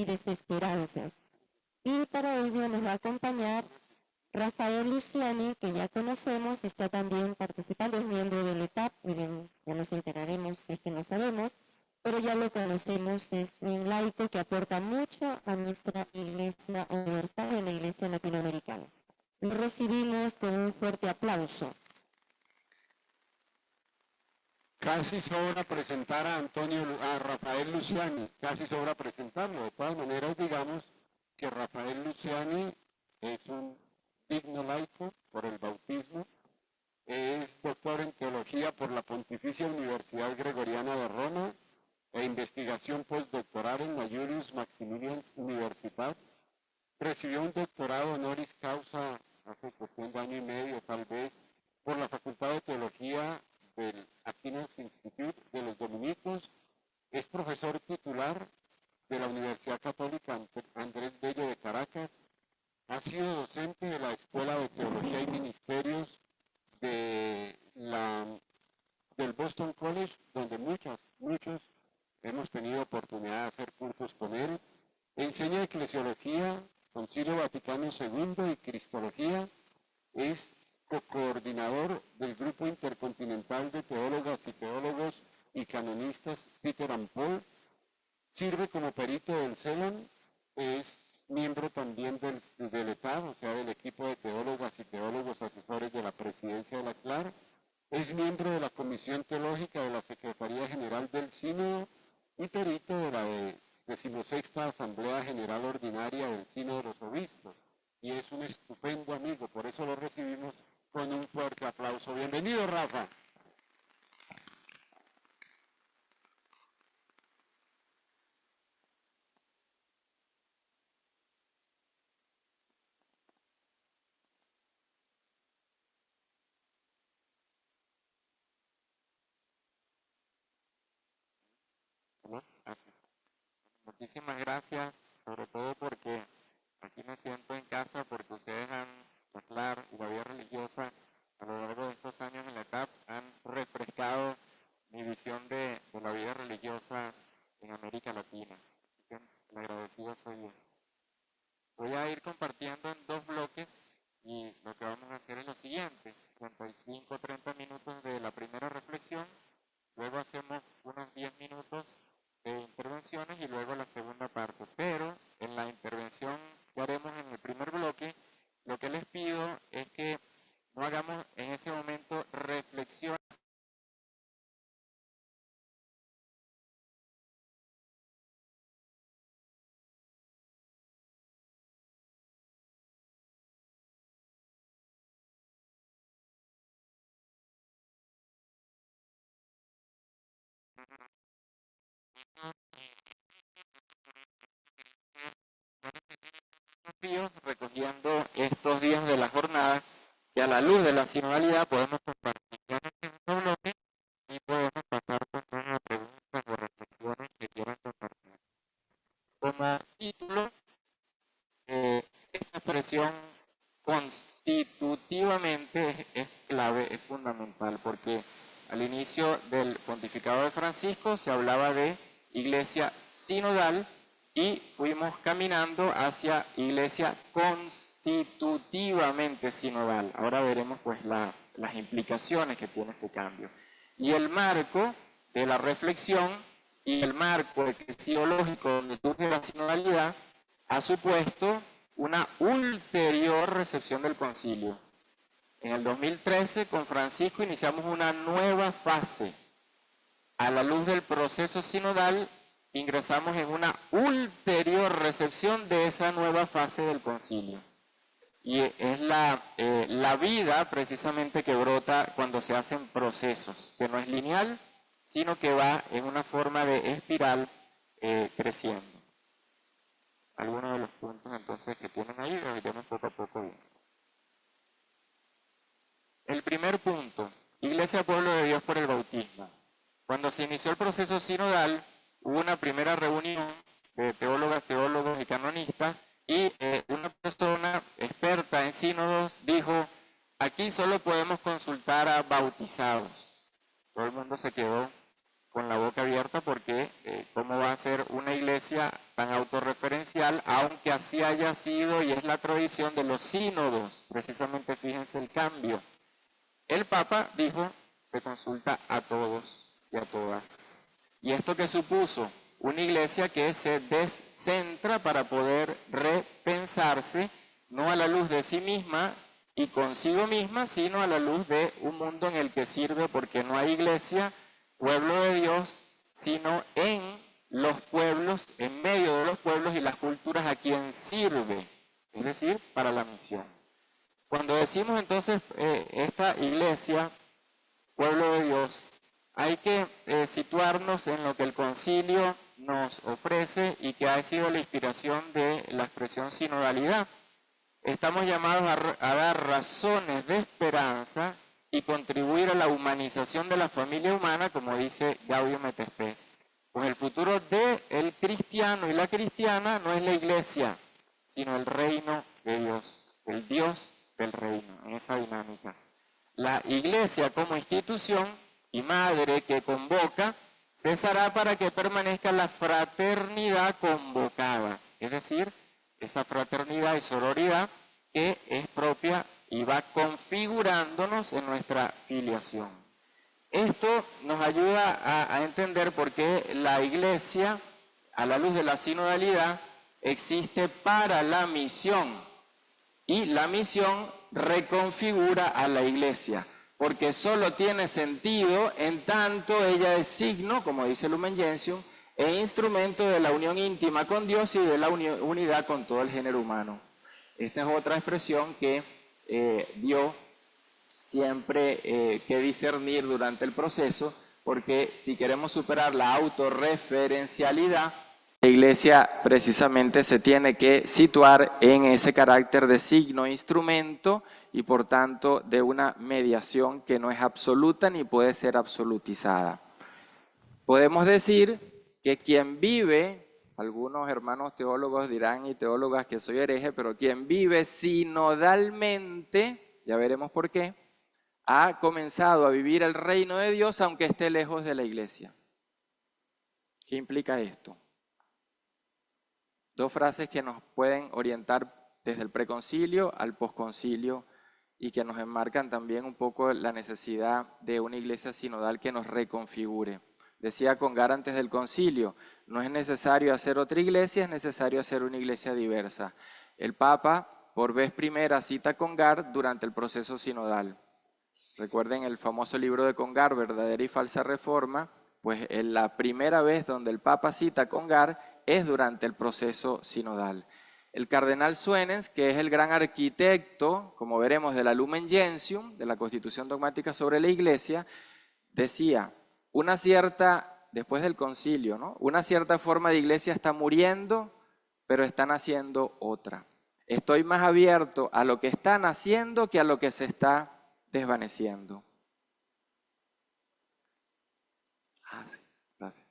desesperanzas. Y para ello nos va a acompañar Rafael Luciani, que ya conocemos, está también participando, es miembro del ETAP, ya nos enteraremos si es que no sabemos, pero ya lo conocemos, es un laico que aporta mucho a nuestra Iglesia Universal y a la Iglesia Latinoamericana. Lo recibimos con un fuerte aplauso. Casi sobra presentar a Rafael Luciani, casi sobra presentarlo. De todas maneras, digamos que Rafael Luciani es un digno laico por el bautismo, es doctor en teología por la Pontificia Universidad Gregoriana de Roma e investigación postdoctoral en la Julius Maximilians Universitat. Recibió un doctorado honoris causa hace cuestión de año y medio, tal vez, por la Facultad de Teología del Aquinas Institute de los Dominicos. Es profesor titular de la Universidad Católica Andrés Bello de Caracas. Ha sido docente de la Escuela de Teología y Ministerios del Boston College, donde muchos hemos tenido oportunidad de hacer cursos con él. Enseña eclesiología, Concilio Vaticano II y Cristología. Es coordinador del Grupo Intercontinental de Teólogas y Teólogos y Canonistas Peter and Paul. Sirve como perito del CELAN. Es miembro también del ETAB, o sea, del equipo de teólogas y teólogos asesores de la presidencia de la CLAR. Es miembro de la Comisión Teológica de la Secretaría General del Sínodo y perito de la 16ª Asamblea General Ordinaria del Sínodo de los Obispos. Y es un estupendo amigo, por eso lo recibimos con un fuerte aplauso. Bienvenido, Rafa. Muchísimas gracias, sobre todo porque aquí me siento en casa, porque ustedes han, la CLAR y la vida religiosa a lo largo de estos años en la ETAP han refrescado mi visión de la vida religiosa en América Latina. Así que el agradecido soy yo. Voy a ir compartiendo en dos bloques y lo que vamos a hacer es lo siguiente: 35-30 minutos de la primera reflexión, luego hacemos unos 10 minutos de intervenciones y luego la segunda parte. Pero en la intervención que haremos en el primer bloque, lo que les pido es que no hagamos en ese momento reflexiones recogiendo estos días de la jornada que a la luz de la sinodalidad podemos compartir en este bloque y podemos pasar con las preguntas o reflexiones que quieran compartir. Como título, esta expresión constitutivamente es clave, es fundamental, porque al inicio del pontificado de Francisco se hablaba de iglesia sinodal y fuimos caminando hacia iglesia constitutivamente sinodal. Ahora veremos pues las implicaciones que tiene este cambio. Y el marco de la reflexión y el marco eclesiológico donde surge la sinodalidad ha supuesto una ulterior recepción del concilio. En el 2013, con Francisco, iniciamos una nueva fase. A la luz del proceso sinodal, ingresamos en una ulterior recepción de esa nueva fase del concilio. Y es la vida precisamente que brota cuando se hacen procesos, que no es lineal, sino que va en una forma de espiral creciendo. Algunos de los puntos entonces que tienen ahí, los iremos poco a poco viendo. El primer punto, Iglesia Pueblo de Dios por el bautismo. Cuando se inició el proceso sinodal, hubo una primera reunión de teólogas, teólogos y canonistas, y una persona experta en sínodos dijo: aquí solo podemos consultar a bautizados. Todo el mundo se quedó con la boca abierta porque cómo va a ser una iglesia tan autorreferencial, aunque así haya sido y es la tradición de los sínodos. Precisamente fíjense el cambio. El Papa dijo, se consulta a todos y a todas. ¿Y esto qué supuso? Una iglesia que se descentra para poder repensarse, no a la luz de sí misma y consigo misma, sino a la luz de un mundo en el que sirve, porque no hay iglesia, pueblo de Dios, sino en los pueblos, en medio de los pueblos y las culturas a quien sirve, es decir, para la misión. Cuando decimos entonces esta iglesia, pueblo de Dios, hay que situarnos en lo que el concilio nos ofrece y que ha sido la inspiración de la expresión sinodalidad. Estamos llamados a dar razones de esperanza y contribuir a la humanización de la familia humana, como dice Gaudium et Spes. Pues el futuro del cristiano y la cristiana no es la iglesia, sino el reino de Dios, el Dios del reino, en esa dinámica. La iglesia como institución y madre que convoca, cesará para que permanezca la fraternidad convocada, es decir, esa fraternidad y sororidad que es propia y va configurándonos en nuestra filiación. Esto nos ayuda a entender por qué la iglesia, a la luz de la sinodalidad, existe para la misión y la misión reconfigura a la iglesia, porque solo tiene sentido en tanto ella es signo, como dice Lumen Gentium, e instrumento de la unión íntima con Dios y de la unidad con todo el género humano. Esta es otra expresión que dio siempre que discernir durante el proceso, porque si queremos superar la autorreferencialidad, la iglesia precisamente se tiene que situar en ese carácter de signo, instrumento y por tanto de una mediación que no es absoluta ni puede ser absolutizada. Podemos decir que quien vive, algunos hermanos teólogos dirán y teólogas que soy hereje, pero quien vive sinodalmente, ya veremos por qué, ha comenzado a vivir el reino de Dios aunque esté lejos de la iglesia. ¿Qué implica esto? Dos frases que nos pueden orientar desde el preconcilio al posconcilio y que nos enmarcan también un poco la necesidad de una iglesia sinodal que nos reconfigure. Decía Congar antes del concilio, no es necesario hacer otra iglesia, es necesario hacer una iglesia diversa. El Papa, por vez primera, cita a Congar durante el proceso sinodal. Recuerden el famoso libro de Congar, Verdadera y Falsa Reforma, pues en la primera vez donde el Papa cita a Congar es durante el proceso sinodal. El cardenal Suenens, que es el gran arquitecto, como veremos, de la Lumen Gentium, de la Constitución Dogmática sobre la Iglesia, decía, después del concilio, ¿no? Una cierta forma de iglesia está muriendo, pero están haciendo otra. Estoy más abierto a lo que están haciendo que a lo que se está desvaneciendo. Sí, gracias.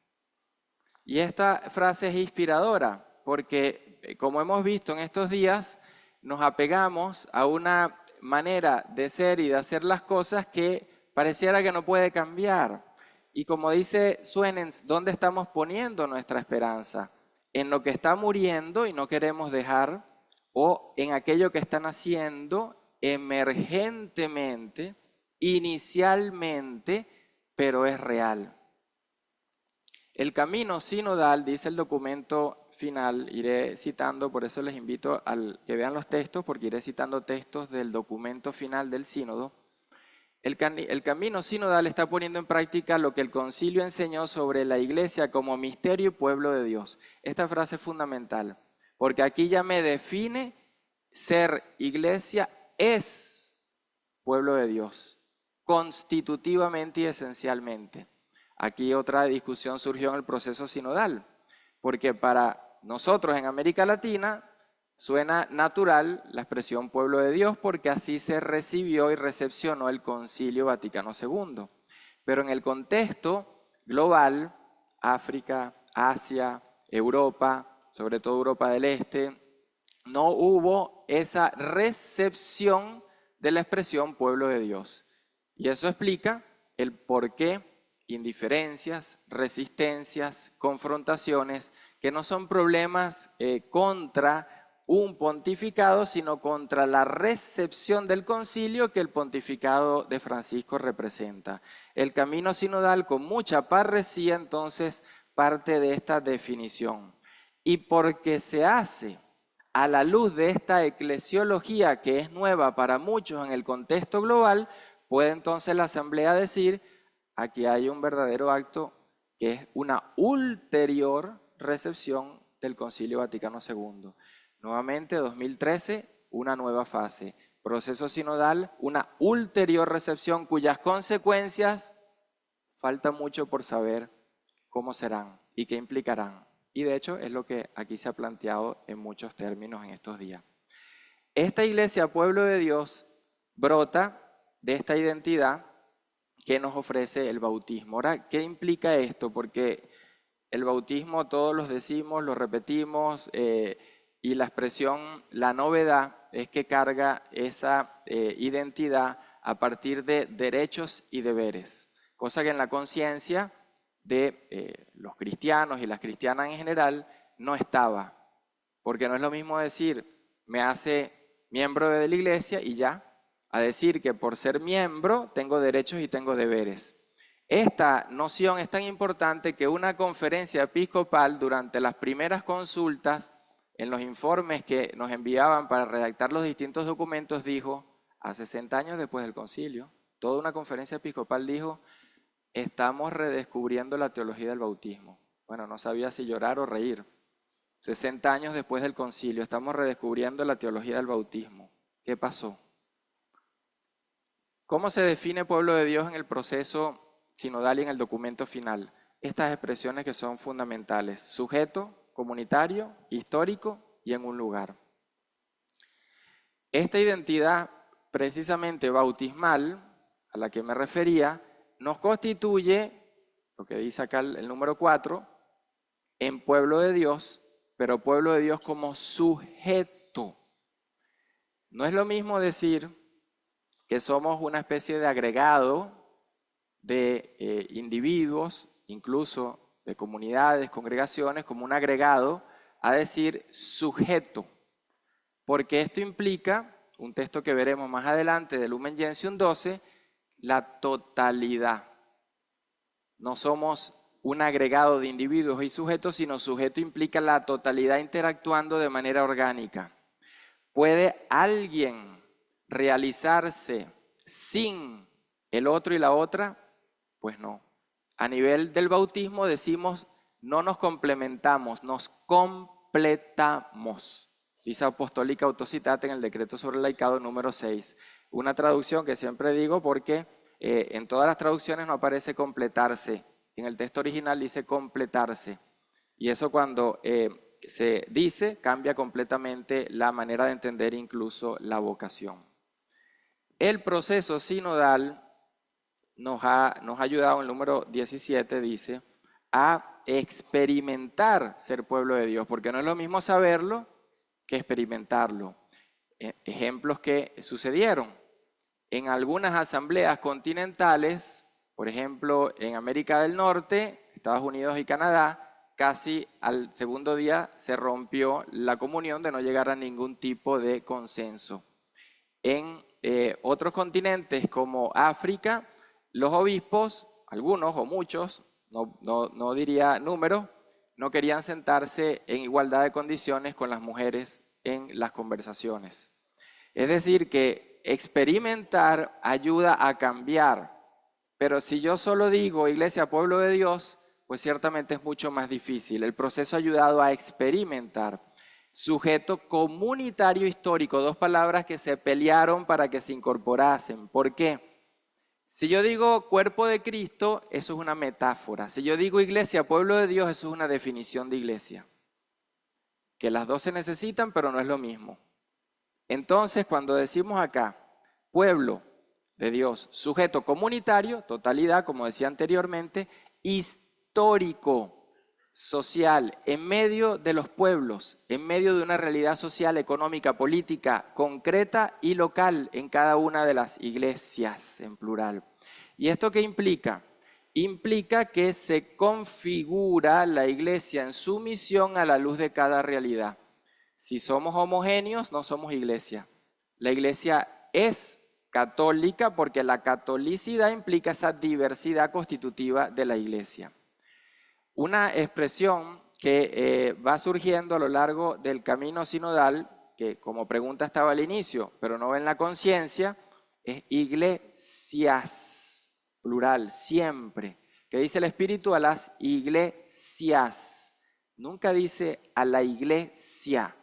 Y esta frase es inspiradora porque, como hemos visto en estos días, nos apegamos a una manera de ser y de hacer las cosas que pareciera que no puede cambiar. Y como dice Suenens, ¿dónde estamos poniendo nuestra esperanza? En lo que está muriendo y no queremos dejar, o en aquello que están haciendo emergentemente, inicialmente, pero es real. El camino sinodal, dice el documento final, iré citando, por eso les invito a que vean los textos, porque iré citando textos del documento final del sínodo. El camino sinodal está poniendo en práctica lo que el concilio enseñó sobre la iglesia como misterio y pueblo de Dios. Esta frase es fundamental, porque aquí ya me define ser iglesia es pueblo de Dios, constitutivamente y esencialmente. Aquí otra discusión surgió en el proceso sinodal, porque para nosotros en América Latina suena natural la expresión pueblo de Dios porque así se recibió y recepcionó el Concilio Vaticano II. Pero en el contexto global, África, Asia, Europa, sobre todo Europa del Este, no hubo esa recepción de la expresión pueblo de Dios. Y eso explica el por qué indiferencias, resistencias, confrontaciones, que no son problemas contra un pontificado, sino contra la recepción del concilio que el pontificado de Francisco representa. El camino sinodal con mucha parresía entonces parte de esta definición. Y porque se hace a la luz de esta eclesiología que es nueva para muchos en el contexto global, puede entonces la Asamblea decir: aquí hay un verdadero acto que es una ulterior recepción del Concilio Vaticano II. Nuevamente, 2013, una nueva fase. Proceso sinodal, una ulterior recepción cuyas consecuencias falta mucho por saber cómo serán y qué implicarán. Y de hecho es lo que aquí se ha planteado en muchos términos en estos días. Esta iglesia, pueblo de Dios, brota de esta identidad que nos ofrece el bautismo. Ahora, ¿qué implica esto? Porque el bautismo todos los decimos, lo repetimos, y la expresión, la novedad, es que carga esa identidad a partir de derechos y deberes, cosa que en la conciencia de los cristianos y las cristianas en general no estaba, porque no es lo mismo decir me hace miembro de la iglesia y ya, a decir que por ser miembro tengo derechos y tengo deberes. Esta noción es tan importante que una conferencia episcopal durante las primeras consultas, en los informes que nos enviaban para redactar los distintos documentos, dijo, a 60 años después del concilio, toda una conferencia episcopal dijo, estamos redescubriendo la teología del bautismo. Bueno, no sabía si llorar o reír. 60 años después del concilio, estamos redescubriendo la teología del bautismo. ¿Qué pasó? ¿Cómo se define pueblo de Dios en el proceso sinodal y en el documento final? Estas expresiones que son fundamentales: sujeto, comunitario, histórico y en un lugar. Esta identidad precisamente bautismal, a la que me refería, nos constituye, lo que dice acá el número 4, en pueblo de Dios, pero pueblo de Dios como sujeto. No es lo mismo decir que somos una especie de agregado de individuos, incluso de comunidades, congregaciones, como un agregado, a decir sujeto, porque esto implica, un texto que veremos más adelante de Lumen Gentium 12, la totalidad. No somos un agregado de individuos y sujetos, sino sujeto implica la totalidad interactuando de manera orgánica. ¿Puede alguien realizarse sin el otro y la otra? Pues no. A nivel del bautismo decimos, no nos complementamos, nos completamos. Visa Apostólica Autocitate en el decreto sobre el laicado número 6. Una traducción que siempre digo porque en todas las traducciones no aparece completarse. En el texto original dice completarse. Y eso cuando se dice cambia completamente la manera de entender incluso la vocación. El proceso sinodal nos ha ayudado, en el número 17 dice, a experimentar ser pueblo de Dios, porque no es lo mismo saberlo que experimentarlo. Ejemplos que sucedieron en algunas asambleas continentales, por ejemplo en América del Norte, Estados Unidos y Canadá, casi al segundo día se rompió la comunión de no llegar a ningún tipo de consenso. En otros continentes como África, los obispos, algunos o muchos, no diría número, no querían sentarse en igualdad de condiciones con las mujeres en las conversaciones. Es decir, que experimentar ayuda a cambiar, pero si yo solo digo Iglesia, pueblo de Dios, pues ciertamente es mucho más difícil. El proceso ha ayudado a experimentar. Sujeto comunitario histórico, dos palabras que se pelearon para que se incorporasen. ¿Por qué? Si yo digo cuerpo de Cristo, eso es una metáfora. Si yo digo iglesia, pueblo de Dios, eso es una definición de iglesia. Que las dos se necesitan, pero no es lo mismo. Entonces, cuando decimos acá, pueblo de Dios, sujeto comunitario, totalidad, como decía anteriormente, histórico, social, en medio de los pueblos, en medio de una realidad social, económica, política, concreta y local en cada una de las iglesias, en plural. ¿Y esto qué implica? implica que se configura la iglesia en su misión a la luz de cada realidad. Si somos homogéneos, no somos iglesia. La iglesia es católica porque la catolicidad implica esa diversidad constitutiva de la iglesia. Una expresión que va surgiendo a lo largo del camino sinodal, que como pregunta estaba al inicio, pero no en la conciencia, es iglesias, plural, siempre. Que dice el Espíritu a las iglesias, nunca dice a la iglesia.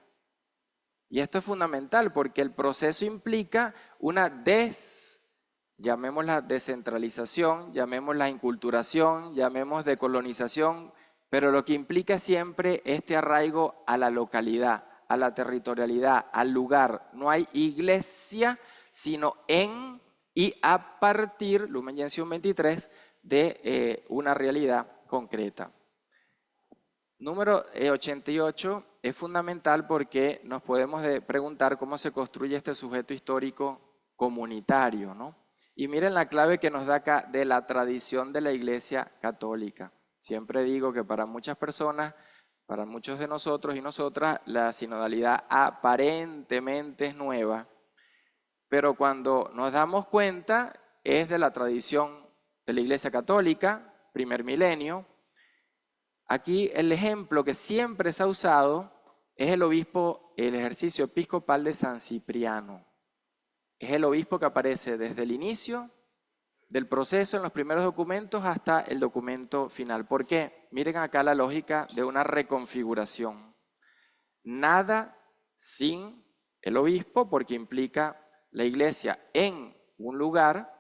Y esto es fundamental porque el proceso implica una llamémosla descentralización, llamémosla inculturación, llamemos decolonización, pero lo que implica siempre este arraigo a la localidad, a la territorialidad, al lugar. No hay iglesia, sino en y a partir, Lumen Gentium 23, de una realidad concreta. Número 88 es fundamental porque nos podemos preguntar cómo se construye este sujeto histórico comunitario, ¿no? Y miren la clave que nos da acá de la tradición de la Iglesia Católica. Siempre digo que para muchas personas, para muchos de nosotros y nosotras, la sinodalidad aparentemente es nueva, pero cuando nos damos cuenta es de la tradición de la Iglesia Católica, primer milenio. Aquí el ejemplo que siempre se ha usado es el ejercicio episcopal de San Cipriano. Es el obispo que aparece desde el inicio del proceso en los primeros documentos hasta el documento final. ¿Por qué? Miren acá la lógica de una reconfiguración. Nada sin el obispo, porque implica la iglesia en un lugar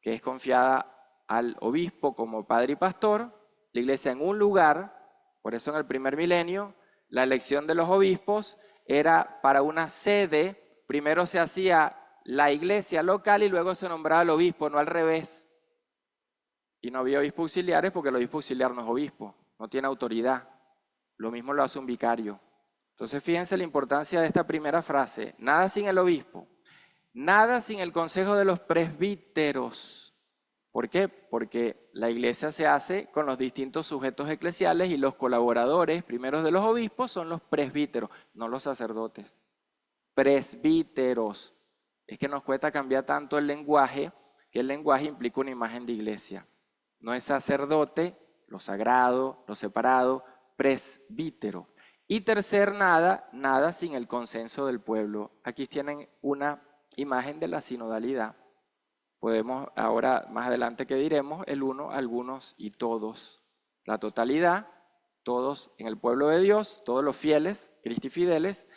que es confiada al obispo como padre y pastor, la iglesia en un lugar, por eso en el primer milenio, la elección de los obispos era para una sede, primero se hacía la iglesia local y luego se nombraba el obispo, no al revés. Y no había obispo auxiliares porque el obispo auxiliar no es obispo, no tiene autoridad. Lo mismo lo hace un vicario. Entonces fíjense la importancia de esta primera frase, nada sin el obispo, nada sin el consejo de los presbíteros. ¿Por qué? Porque la iglesia se hace con los distintos sujetos eclesiales y los colaboradores primeros de los obispos son los presbíteros, no los sacerdotes. Presbíteros. Es que nos cuesta cambiar tanto el lenguaje, que el lenguaje implica una imagen de iglesia. No es sacerdote, lo sagrado, lo separado, presbítero. Y tercer, nada sin el consenso del pueblo. Aquí tienen una imagen de la sinodalidad. Podemos ahora, más adelante que diremos, el uno, algunos y todos. La totalidad, todos en el pueblo de Dios, todos los fieles, cristifideles,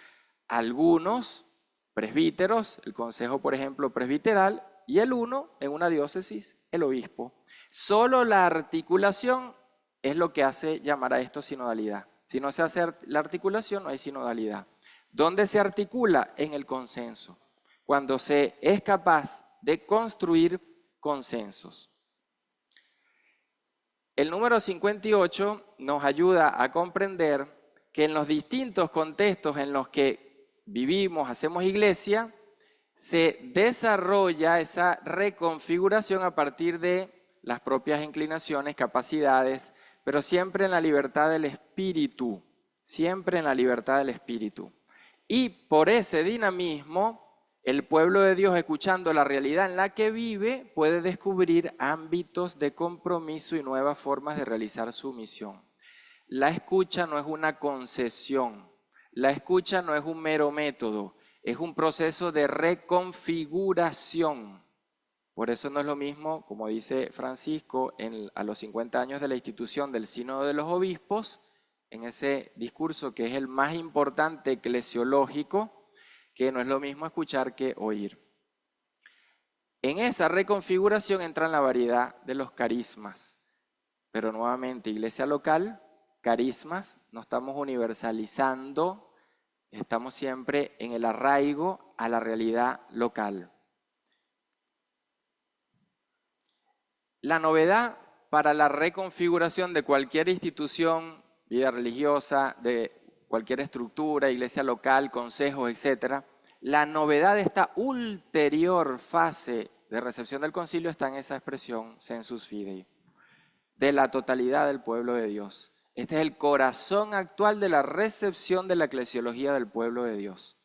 algunos presbíteros, el consejo, por ejemplo, presbiteral, y el uno, en una diócesis, el obispo. Solo la articulación es lo que hace llamar a esto sinodalidad. Si no se hace la articulación, no hay sinodalidad. ¿Dónde se articula? En el consenso. Cuando se es capaz de construir consensos. El número 58 nos ayuda a comprender que en los distintos contextos en los que vivimos, hacemos iglesia, se desarrolla esa reconfiguración a partir de las propias inclinaciones, capacidades, pero siempre en la libertad del espíritu, siempre en la libertad del espíritu. Y por ese dinamismo, el pueblo de Dios, escuchando la realidad en la que vive, puede descubrir ámbitos de compromiso y nuevas formas de realizar su misión. La escucha no es una concesión, la escucha no es un mero método, es un proceso de reconfiguración. Por eso no es lo mismo, como dice Francisco, a los 50 años de la institución del Sínodo de los Obispos, en ese discurso que es el más importante eclesiológico, que no es lo mismo escuchar que oír. En esa reconfiguración entra la variedad de los carismas, pero nuevamente iglesia local, carismas, no estamos universalizando, estamos siempre en el arraigo a la realidad local. La novedad para la reconfiguración de cualquier institución, vida religiosa, de cualquier estructura, iglesia local, consejos, etc., la novedad de esta ulterior fase de recepción del concilio está en esa expresión sensus fidei. de la totalidad del pueblo de Dios. Este es el corazón actual de la recepción de la eclesiología del pueblo de Dios.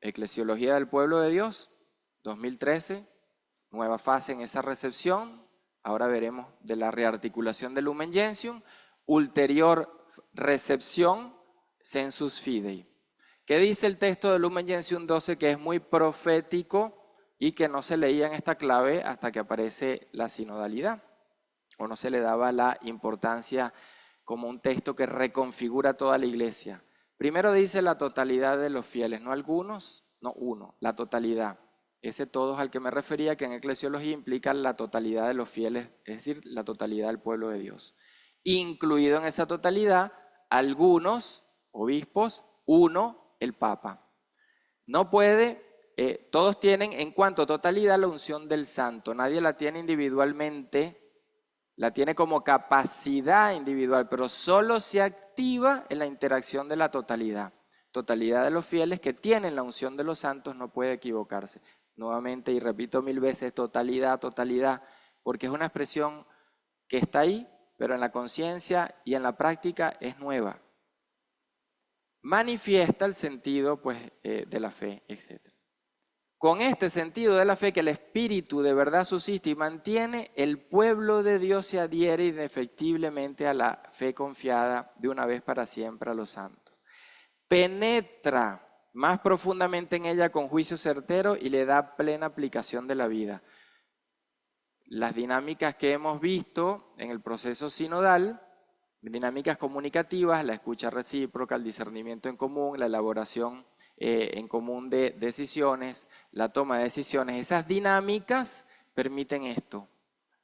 Eclesiología del pueblo de Dios, 2013, nueva fase en esa recepción. Ahora veremos de la rearticulación del Lumen Gentium, ulterior recepción, Sensus Fidei. ¿Qué dice el texto del Lumen Gentium 12? Que es muy profético y que no se leía en esta clave hasta que aparece la sinodalidad, o no se le daba la importancia como un texto que reconfigura toda la iglesia. Primero dice la totalidad de los fieles, no algunos, no uno, la totalidad. Ese todos al que me refería, que en eclesiología implica la totalidad de los fieles, es decir, la totalidad del pueblo de Dios. Incluido en esa totalidad, algunos obispos, uno, el Papa. No puede, todos tienen en cuanto a totalidad la unción del santo, nadie la tiene individualmente, la tiene como capacidad individual, pero solo se activa en la interacción de la totalidad. Totalidad de los fieles que tienen la unción de los santos no puede equivocarse. Nuevamente, y repito 1000 veces, totalidad, totalidad, porque es una expresión que está ahí, pero en la conciencia y en la práctica es nueva. Manifiesta el sentido pues, de la fe, etc. Con este sentido de la fe que el Espíritu de verdad subsiste y mantiene, el pueblo de Dios se adhiere indefectiblemente a la fe confiada de una vez para siempre a los santos. Penetra más profundamente en ella con juicio certero y le da plena aplicación de la vida. Las dinámicas que hemos visto en el proceso sinodal, dinámicas comunicativas, la escucha recíproca, el discernimiento en común, la elaboración en común de decisiones, la toma de decisiones, esas dinámicas permiten esto,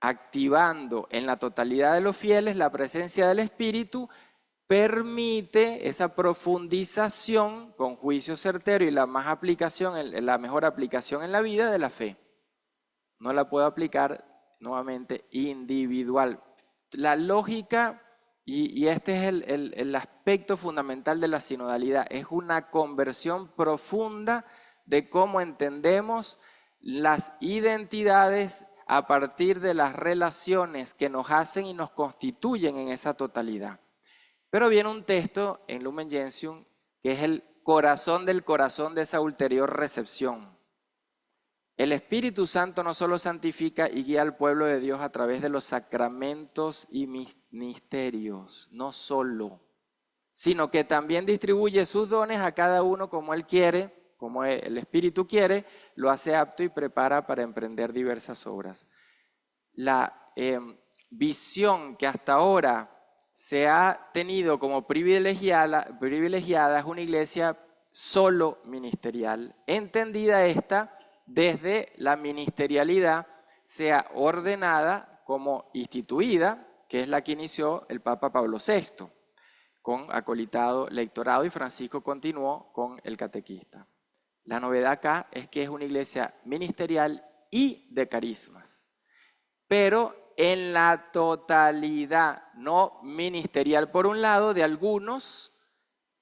activando en la totalidad de los fieles la presencia del Espíritu, permite esa profundización con juicio certero y la mejor aplicación en la vida de la fe. No la puedo aplicar nuevamente individual. La lógica, y este es el aspecto fundamental de la sinodalidad, es una conversión profunda de cómo entendemos las identidades a partir de las relaciones que nos hacen y nos constituyen en esa totalidad. Pero viene un texto en Lumen Gentium que es el corazón del corazón de esa ulterior recepción. El Espíritu Santo no solo santifica y guía al pueblo de Dios a través de los sacramentos y misterios, no solo, sino que también distribuye sus dones a cada uno como Él quiere, como el Espíritu quiere, lo hace apto y prepara para emprender diversas obras. La visión que hasta ahora se ha tenido como privilegiada es una iglesia solo ministerial, entendida esta desde la ministerialidad sea ordenada como instituida, que es la que inició el Papa Pablo VI, con acolitado lectorado, y Francisco continuó con el catequista. La novedad acá es que es una iglesia ministerial y de carismas, pero en la totalidad, no ministerial por un lado de algunos,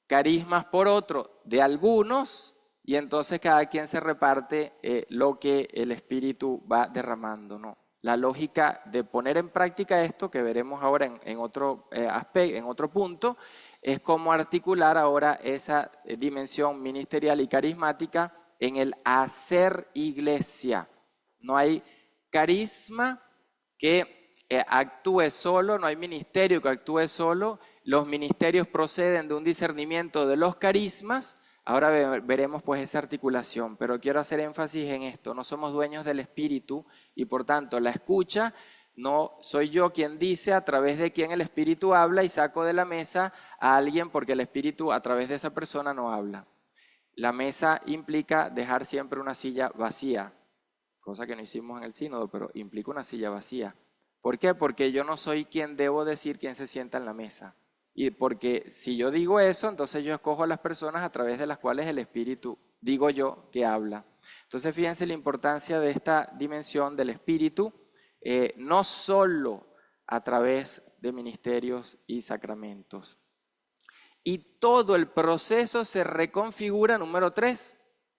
carismas por otro de algunos, y entonces cada quien se reparte lo que el Espíritu va derramando, ¿no? La lógica de poner en práctica esto, que veremos ahora en otro aspecto, en otro punto, es cómo articular ahora esa dimensión ministerial y carismática en el hacer iglesia. No hay carisma que actúe solo, no hay ministerio que actúe solo, los ministerios proceden de un discernimiento de los carismas. Ahora veremos pues esa articulación, pero quiero hacer énfasis en esto, no somos dueños del Espíritu y por tanto la escucha no soy yo quien dice a través de quién el Espíritu habla y saco de la mesa a alguien porque el Espíritu a través de esa persona no habla. La mesa implica dejar siempre una silla vacía, cosa que no hicimos en el sínodo, pero implica una silla vacía. ¿Por qué? Porque yo no soy quien debo decir quién se sienta en la mesa. Y porque si yo digo eso, entonces yo escojo a las personas a través de las cuales el Espíritu, digo yo, que habla. Entonces fíjense la importancia de esta dimensión del Espíritu, no solo a través de ministerios y sacramentos. Y todo el proceso se reconfigura, número 3,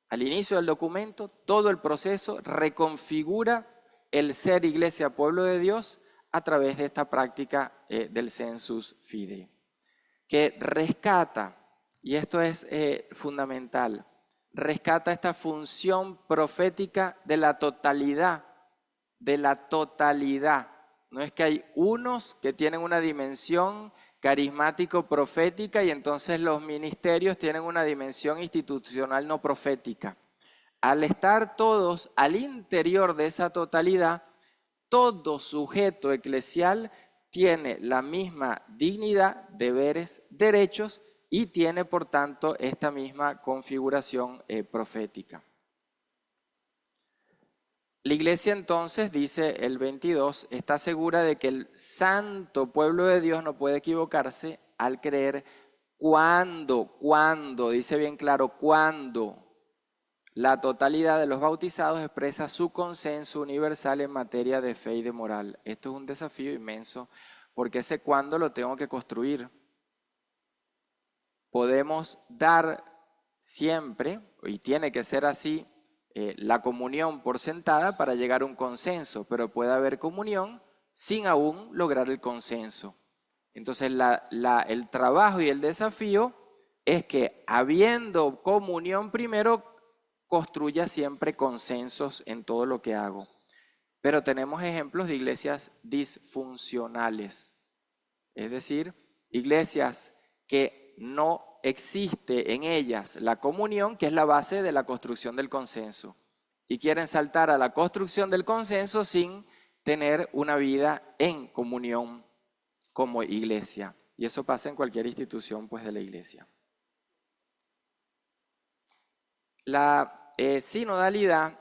al inicio del documento, todo el proceso reconfigura el ser iglesia, pueblo de Dios, a través de esta práctica del sensus fidei, que rescata, y esto es fundamental, rescata esta función profética de la totalidad, No es que hay unos que tienen una dimensión carismático-profética y entonces los ministerios tienen una dimensión institucional no profética. Al estar todos al interior de esa totalidad, todo sujeto eclesial tiene la misma dignidad, deberes, derechos y tiene por tanto esta misma configuración profética. La iglesia entonces, dice el 22, está segura de que el santo pueblo de Dios no puede equivocarse al creer cuando, dice bien claro, cuando la totalidad de los bautizados expresa su consenso universal en materia de fe y de moral. Esto es un desafío inmenso, porque ese cuándo lo tengo que construir. Podemos dar siempre, y tiene que ser así, la comunión por sentada para llegar a un consenso, pero puede haber comunión sin aún lograr el consenso. Entonces el trabajo y el desafío es que habiendo comunión primero, construya siempre consensos en todo lo que hago. Pero tenemos ejemplos de iglesias disfuncionales, es decir, iglesias que no existe en ellas la comunión, que es la base de la construcción del consenso. Y quieren saltar a la construcción del consenso sin tener una vida en comunión como iglesia. Y eso pasa en cualquier institución pues, de la iglesia. La sinodalidad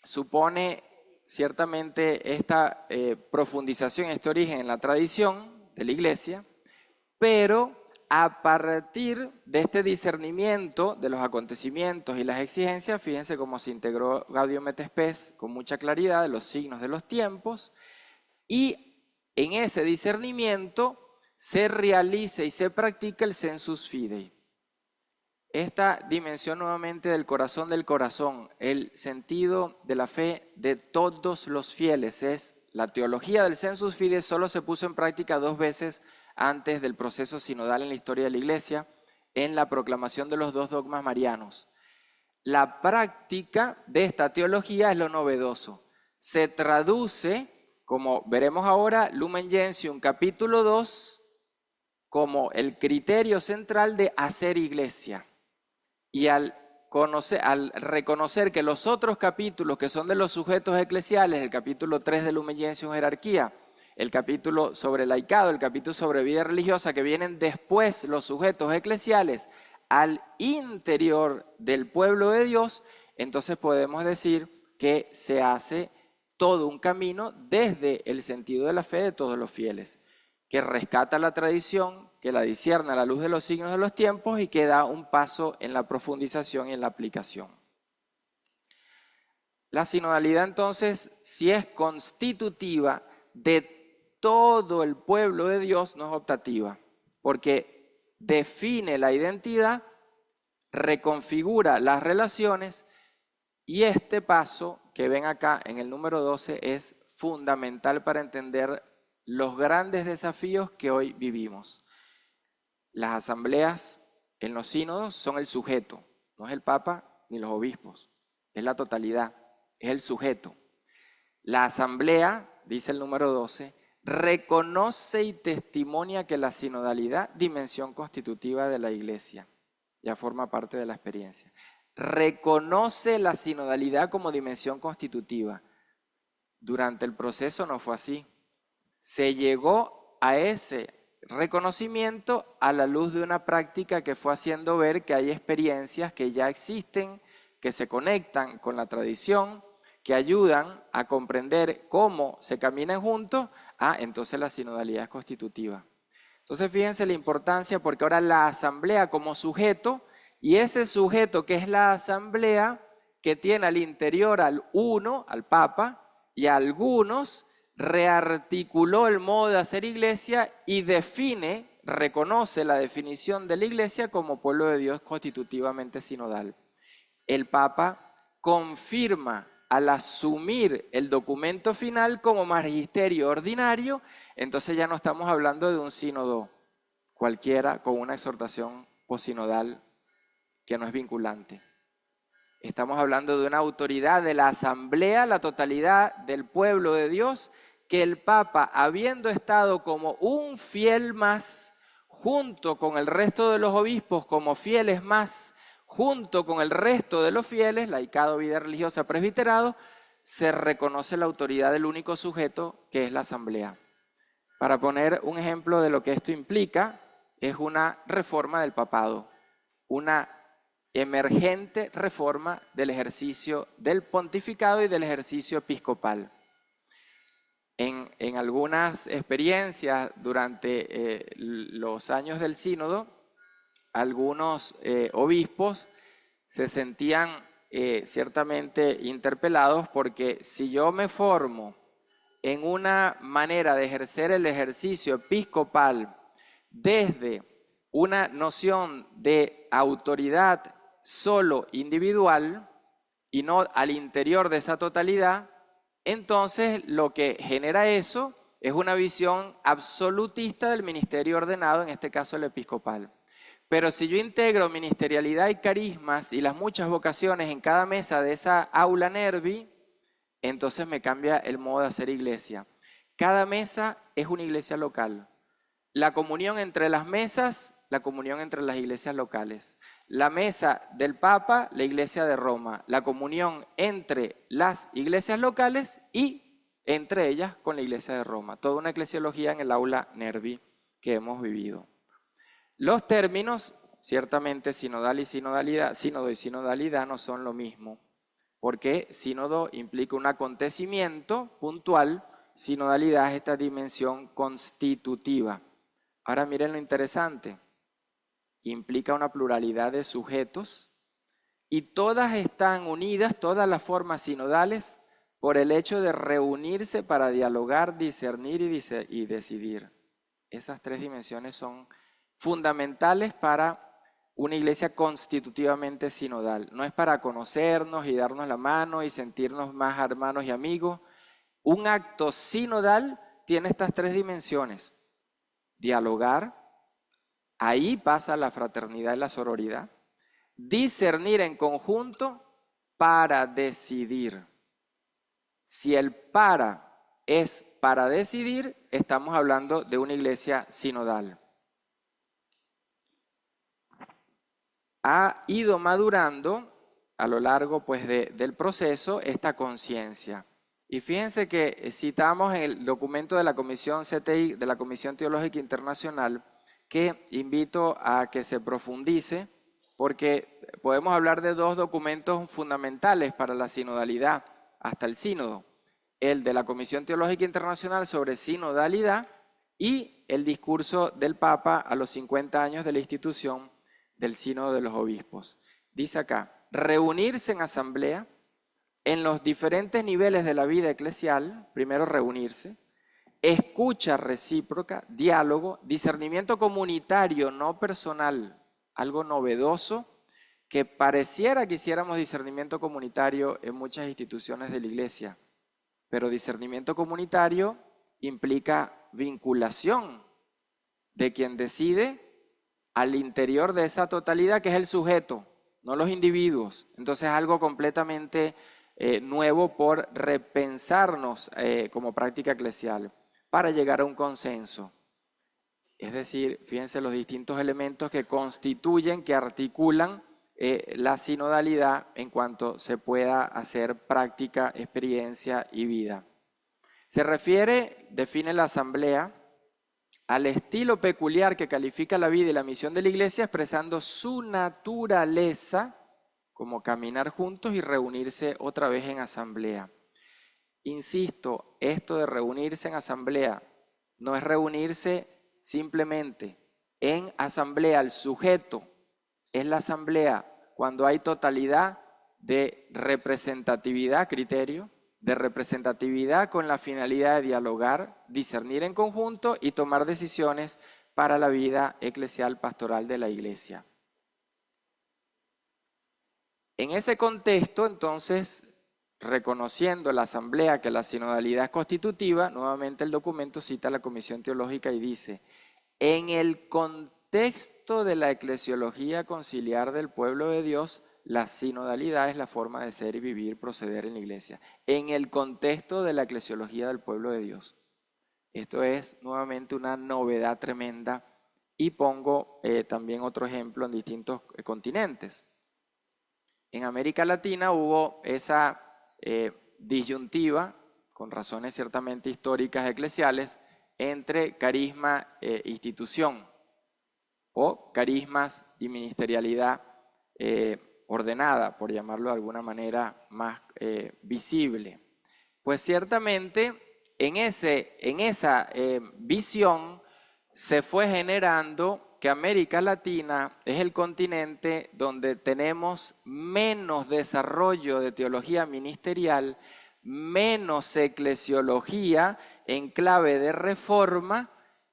supone ciertamente esta profundización, este origen en la tradición de la iglesia, pero a partir de este discernimiento de los acontecimientos y las exigencias, fíjense cómo se integró Gaudium et Spes con mucha claridad de los signos de los tiempos, y en ese discernimiento se realiza y se practica el sensus fidei. Esta dimensión nuevamente del corazón, el sentido de la fe de todos los fieles, es la teología del sensus fidei, solo se puso en práctica 2 veces antes del proceso sinodal en la historia de la Iglesia, en la proclamación de los 2 dogmas marianos. La práctica de esta teología es lo novedoso. Se traduce, como veremos ahora, Lumen Gentium capítulo 2, como el criterio central de hacer iglesia. Y al reconocer que los otros capítulos que son de los sujetos eclesiales, el capítulo 3 de Lumen Gentium Jerarquía, el capítulo sobre laicado, el capítulo sobre vida religiosa, que vienen después los sujetos eclesiales al interior del pueblo de Dios, entonces podemos decir que se hace todo un camino desde el sentido de la fe de todos los fieles, que rescata la tradición, que la discierne a la luz de los signos de los tiempos y que da un paso en la profundización y en la aplicación. La sinodalidad entonces, si es constitutiva de todo el pueblo de Dios, no es optativa, porque define la identidad, reconfigura las relaciones y este paso que ven acá en el número 12 es fundamental para entender los grandes desafíos que hoy vivimos. Las asambleas en los sínodos son el sujeto, no es el Papa ni los obispos, es la totalidad, es el sujeto. La asamblea, dice el número 12, reconoce y testimonia que la sinodalidad, dimensión constitutiva de la iglesia, ya forma parte de la experiencia. Reconoce la sinodalidad como dimensión constitutiva. Durante el proceso no fue así. Se llegó a ese reconocimiento a la luz de una práctica que fue haciendo ver que hay experiencias que ya existen, que se conectan con la tradición, que ayudan a comprender cómo se caminan juntos. Entonces la sinodalidad es constitutiva. Entonces fíjense la importancia, porque ahora la asamblea como sujeto, y ese sujeto que es la asamblea, que tiene al interior al uno, al Papa, y a algunos, rearticuló el modo de hacer iglesia y define, reconoce la definición de la iglesia como pueblo de Dios constitutivamente sinodal. El Papa confirma al asumir el documento final como magisterio ordinario, entonces ya no estamos hablando de un sínodo cualquiera con una exhortación posinodal que no es vinculante. Estamos hablando de una autoridad de la asamblea, la totalidad del pueblo de Dios, que el Papa, habiendo estado como un fiel más, junto con el resto de los obispos como fieles más, junto con el resto de los fieles, laicado, vida religiosa, presbiterado, se reconoce la autoridad del único sujeto que es la asamblea. Para poner un ejemplo de lo que esto implica, es una reforma del papado, una emergente reforma del ejercicio del pontificado y del ejercicio episcopal. En algunas experiencias durante los años del sínodo, algunos obispos se sentían ciertamente interpelados porque si yo me formo en una manera de ejercer el ejercicio episcopal desde una noción de autoridad solo individual y no al interior de esa totalidad, entonces lo que genera eso es una visión absolutista del ministerio ordenado, en este caso el episcopal. Pero si yo integro ministerialidad y carismas y las muchas vocaciones en cada mesa de esa aula Nervi, entonces me cambia el modo de hacer iglesia. Cada mesa es una iglesia local. La comunión entre las mesas, la comunión entre las iglesias locales. La mesa del Papa, la iglesia de Roma. La comunión entre las iglesias locales y entre ellas con la iglesia de Roma. Toda una eclesiología en el aula Nervi que hemos vivido. Los términos, ciertamente sinodal y sinodalidad, sínodo y sinodalidad no son lo mismo, porque sínodo implica un acontecimiento puntual, sinodalidad es esta dimensión constitutiva. Ahora miren lo interesante, implica una pluralidad de sujetos y todas están unidas, todas las formas sinodales, por el hecho de reunirse para dialogar, discernir y decidir. Esas tres dimensiones son fundamentales para una iglesia constitutivamente sinodal. No es para conocernos y darnos la mano y sentirnos más hermanos y amigos. Un acto sinodal tiene estas tres dimensiones. Dialogar, ahí pasa la fraternidad y la sororidad. Discernir en conjunto para decidir. Si el para es para decidir, estamos hablando de una iglesia sinodal. Ha ido madurando a lo largo pues, del proceso esta conciencia. Y fíjense que citamos en el documento de la Comisión CTI, de la Comisión Teológica Internacional, que invito a que se profundice, porque podemos hablar de dos documentos fundamentales para la sinodalidad, hasta el sínodo. El de la Comisión Teológica Internacional sobre sinodalidad y el discurso del Papa a los 50 años de la institución del sínodo de los obispos. Dice acá, reunirse en asamblea en los diferentes niveles de la vida eclesial, primero reunirse, escucha recíproca, diálogo, discernimiento comunitario, no personal, algo novedoso, que pareciera que hiciéramos discernimiento comunitario en muchas instituciones de la iglesia, pero discernimiento comunitario implica vinculación de quien decide al interior de esa totalidad que es el sujeto, no los individuos. Entonces es algo completamente nuevo por repensarnos como práctica eclesial para llegar a un consenso. Es decir, fíjense los distintos elementos que constituyen, que articulan la sinodalidad en cuanto se pueda hacer práctica, experiencia y vida. Se refiere, define la asamblea, al estilo peculiar que califica la vida y la misión de la iglesia, expresando su naturaleza como caminar juntos y reunirse otra vez en asamblea. Insisto, esto de reunirse en asamblea no es reunirse simplemente en asamblea, el sujeto es la asamblea cuando hay totalidad de representatividad, criterio, de representatividad con la finalidad de dialogar, discernir en conjunto y tomar decisiones para la vida eclesial pastoral de la iglesia. En ese contexto, entonces, reconociendo la asamblea que la sinodalidad es constitutiva, nuevamente el documento cita a la Comisión Teológica y dice: en el contexto de la eclesiología conciliar del pueblo de Dios, la sinodalidad es la forma de ser y vivir, proceder en la iglesia. En el contexto de la eclesiología del pueblo de Dios. Esto es nuevamente una novedad tremenda, y pongo también otro ejemplo en distintos continentes. En América Latina hubo esa disyuntiva, con razones ciertamente históricas eclesiales, entre carisma e institución, o carismas y ministerialidad ordenada, por llamarlo de alguna manera más visible. Pues ciertamente en esa visión se fue generando que América Latina es el continente donde tenemos menos desarrollo de teología ministerial, menos eclesiología en clave de reforma,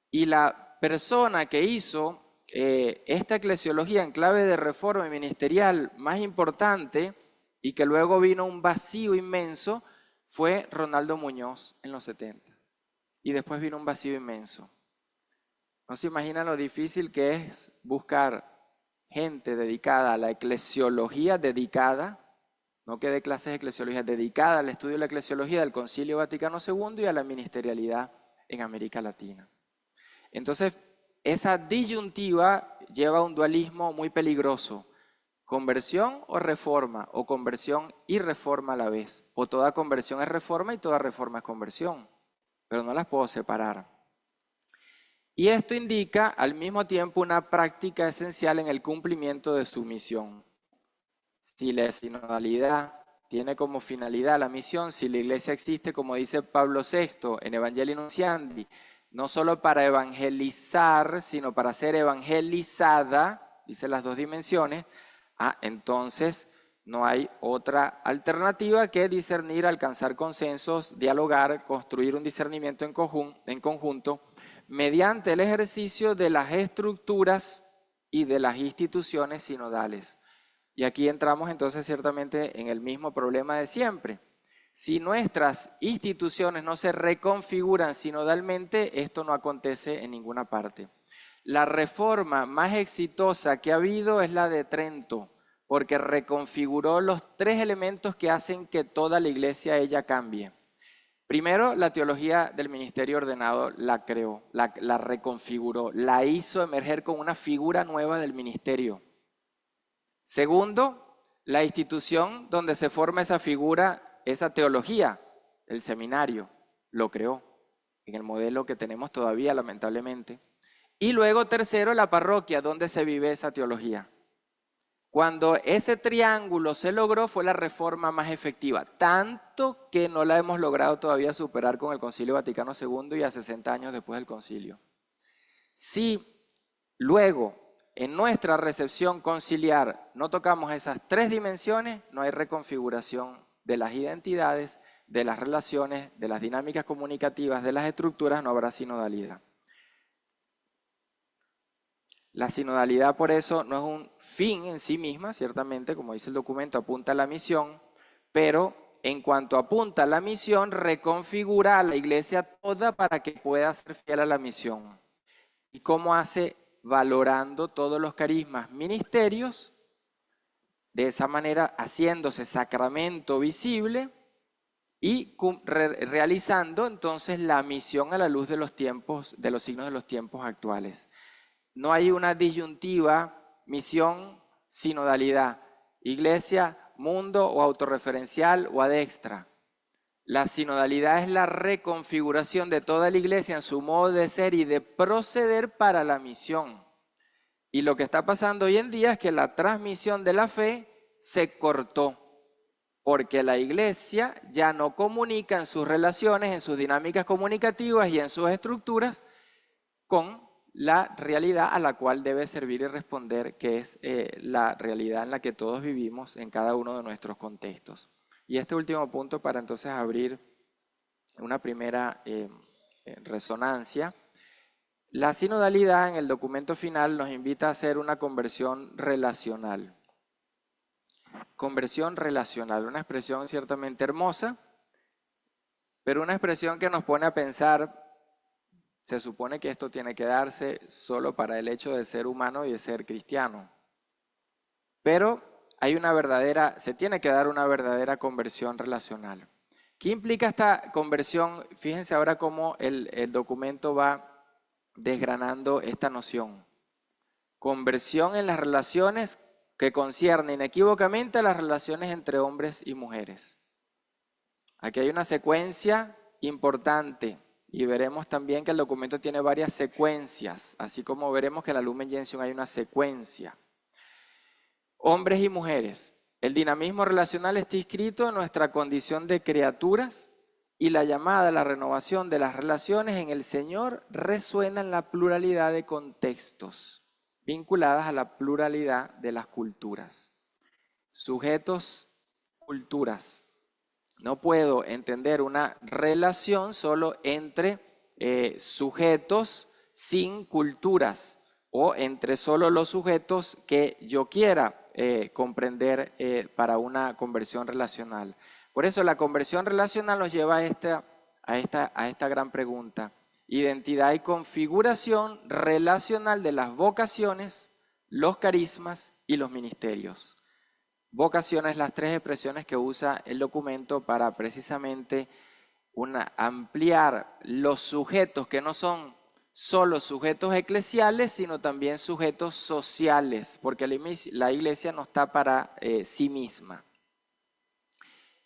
y la persona que hizo esta eclesiología en clave de reforma ministerial más importante, y que luego vino un vacío inmenso, fue Ronaldo Muñoz en los 70. Y después vino un vacío inmenso. No se imaginan lo difícil que es buscar gente dedicada a la eclesiología, dedicada, no que dé clases de eclesiología, dedicada al estudio de la eclesiología del Concilio Vaticano II y a la ministerialidad en América Latina. Entonces, esa disyuntiva lleva a un dualismo muy peligroso: conversión o reforma, o conversión y reforma a la vez, o toda conversión es reforma y toda reforma es conversión, pero no las puedo separar. Y esto indica al mismo tiempo una práctica esencial en el cumplimiento de su misión. Si la sinodalidad tiene como finalidad la misión, si la iglesia existe, como dice Pablo VI en Evangelii Nuntiandi, no solo para evangelizar, sino para ser evangelizada, dice las dos dimensiones, entonces no hay otra alternativa que discernir, alcanzar consensos, dialogar, construir un discernimiento en conjunto, mediante el ejercicio de las estructuras y de las instituciones sinodales. Y aquí entramos entonces ciertamente en el mismo problema de siempre. Si nuestras instituciones no se reconfiguran sinodalmente, esto no acontece en ninguna parte. La reforma más exitosa que ha habido es la de Trento, porque reconfiguró los tres elementos que hacen que toda la iglesia ella cambie. Primero, la teología del ministerio ordenado la creó, la reconfiguró, la hizo emerger con una figura nueva del ministerio. Segundo, la institución donde se forma esa figura, esa teología, el seminario, lo creó en el modelo que tenemos todavía, lamentablemente. Y luego, tercero, la parroquia, donde se vive esa teología. Cuando ese triángulo se logró, fue la reforma más efectiva, tanto que no la hemos logrado todavía superar con el Concilio Vaticano II y a 60 años después del concilio. Si luego en nuestra recepción conciliar no tocamos esas tres dimensiones, no hay reconfiguración de las identidades, de las relaciones, de las dinámicas comunicativas, de las estructuras, no habrá sinodalidad. La sinodalidad, por eso, no es un fin en sí misma, ciertamente, como dice el documento, apunta a la misión, pero en cuanto apunta a la misión, reconfigura a la iglesia toda para que pueda ser fiel a la misión. ¿Y cómo hace? Valorando todos los carismas, ministerios, de esa manera haciéndose sacramento visible y realizando entonces la misión a la luz de los tiempos, de los signos de los tiempos actuales. No hay una disyuntiva, misión, sinodalidad, iglesia, mundo o autorreferencial o adextra. La sinodalidad es la reconfiguración de toda la iglesia en su modo de ser y de proceder para la misión. Y lo que está pasando hoy en día es que la transmisión de la fe se cortó, porque la iglesia ya no comunica en sus relaciones, en sus dinámicas comunicativas y en sus estructuras con la realidad a la cual debe servir y responder, que es la realidad en la que todos vivimos en cada uno de nuestros contextos. Y este último punto para entonces abrir una primera resonancia. La sinodalidad en el documento final nos invita a hacer una conversión relacional. conversión relacional, una expresión ciertamente hermosa, pero una expresión que nos pone a pensar, se supone que esto tiene que darse solo para el hecho de ser humano y de ser cristiano. Pero se tiene que dar una verdadera conversión relacional. ¿Qué implica esta conversión? Fíjense ahora cómo el documento va desgranando esta noción. Conversión en las relaciones que concierne inequívocamente a las relaciones entre hombres y mujeres. Aquí hay una secuencia importante y veremos también que el documento tiene varias secuencias, así como veremos que en la Lumen Gentium hay una secuencia. Hombres y mujeres. El dinamismo relacional está inscrito en nuestra condición de criaturas y la llamada a la renovación de las relaciones en el Señor resuena en la pluralidad de contextos vinculadas a la pluralidad de las culturas. Sujetos, culturas. No puedo entender una relación solo entre sujetos sin culturas o entre solo los sujetos que yo quiera comprender para una conversión relacional. Por eso la conversión relacional nos lleva a esta gran pregunta. Identidad y configuración relacional de las vocaciones, los carismas y los ministerios. Vocaciones, las tres expresiones que usa el documento para precisamente ampliar los sujetos que no son solo sujetos eclesiales, sino también sujetos sociales, porque la iglesia no está para sí misma.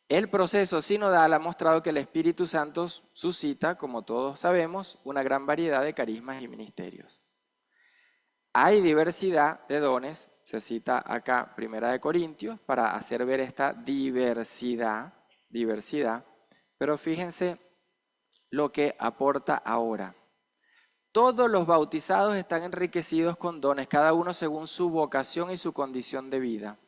El proceso sinodal ha mostrado que el Espíritu Santo suscita, como todos sabemos, una gran variedad de carismas y ministerios. Hay diversidad de dones, se cita acá 1 Corintios para hacer ver esta diversidad, pero fíjense lo que aporta ahora. Todos los bautizados están enriquecidos con dones, cada uno según su vocación y su condición de vida.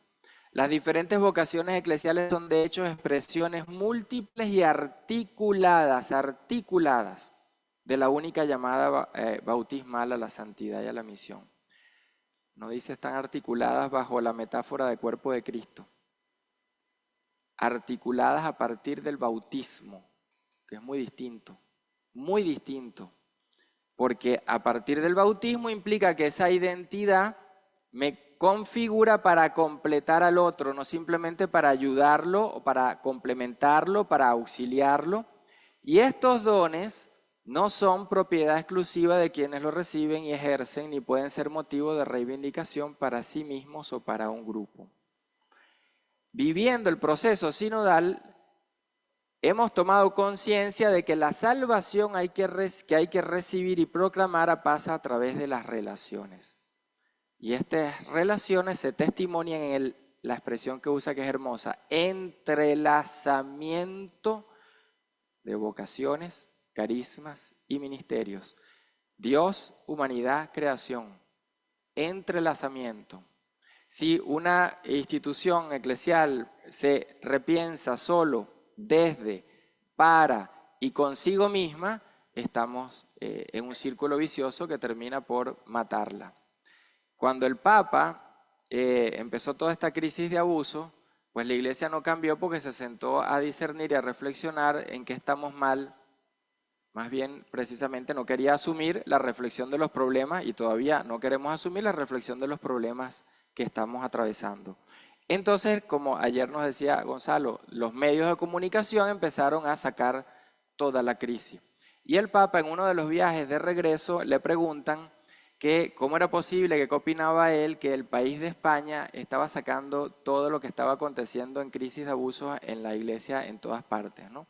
Las diferentes vocaciones eclesiales son de hecho expresiones múltiples y articuladas de la única llamada bautismal a la santidad y a la misión. No dice están articuladas bajo la metáfora de cuerpo de Cristo. Articuladas a partir del bautismo, que es muy distinto, porque a partir del bautismo implica que esa identidad me configura para completar al otro, no simplemente para ayudarlo o para complementarlo, para auxiliarlo. Y estos dones no son propiedad exclusiva de quienes lo reciben y ejercen, ni pueden ser motivo de reivindicación para sí mismos o para un grupo. Viviendo el proceso sinodal, hemos tomado conciencia de que la salvación que hay que recibir y proclamar pasa a través de las relaciones. Y estas relaciones se testimonian en la expresión que usa, que es hermosa, entrelazamiento de vocaciones, carismas y ministerios. Dios, humanidad, creación. Entrelazamiento. Si una institución eclesial se repiensa solo desde, para y consigo misma, estamos en un círculo vicioso que termina por matarla. Cuando el Papa empezó toda esta crisis de abuso, pues la Iglesia no cambió porque se sentó a discernir y a reflexionar en qué estamos mal. Más bien, precisamente no quería asumir la reflexión de los problemas y todavía no queremos asumir la reflexión de los problemas que estamos atravesando. Entonces, como ayer nos decía Gonzalo, los medios de comunicación empezaron a sacar toda la crisis. Y el Papa en uno de los viajes de regreso le preguntan que cómo era posible, que qué opinaba él, que el país de España estaba sacando todo lo que estaba aconteciendo en crisis de abusos en la iglesia en todas partes, ¿no?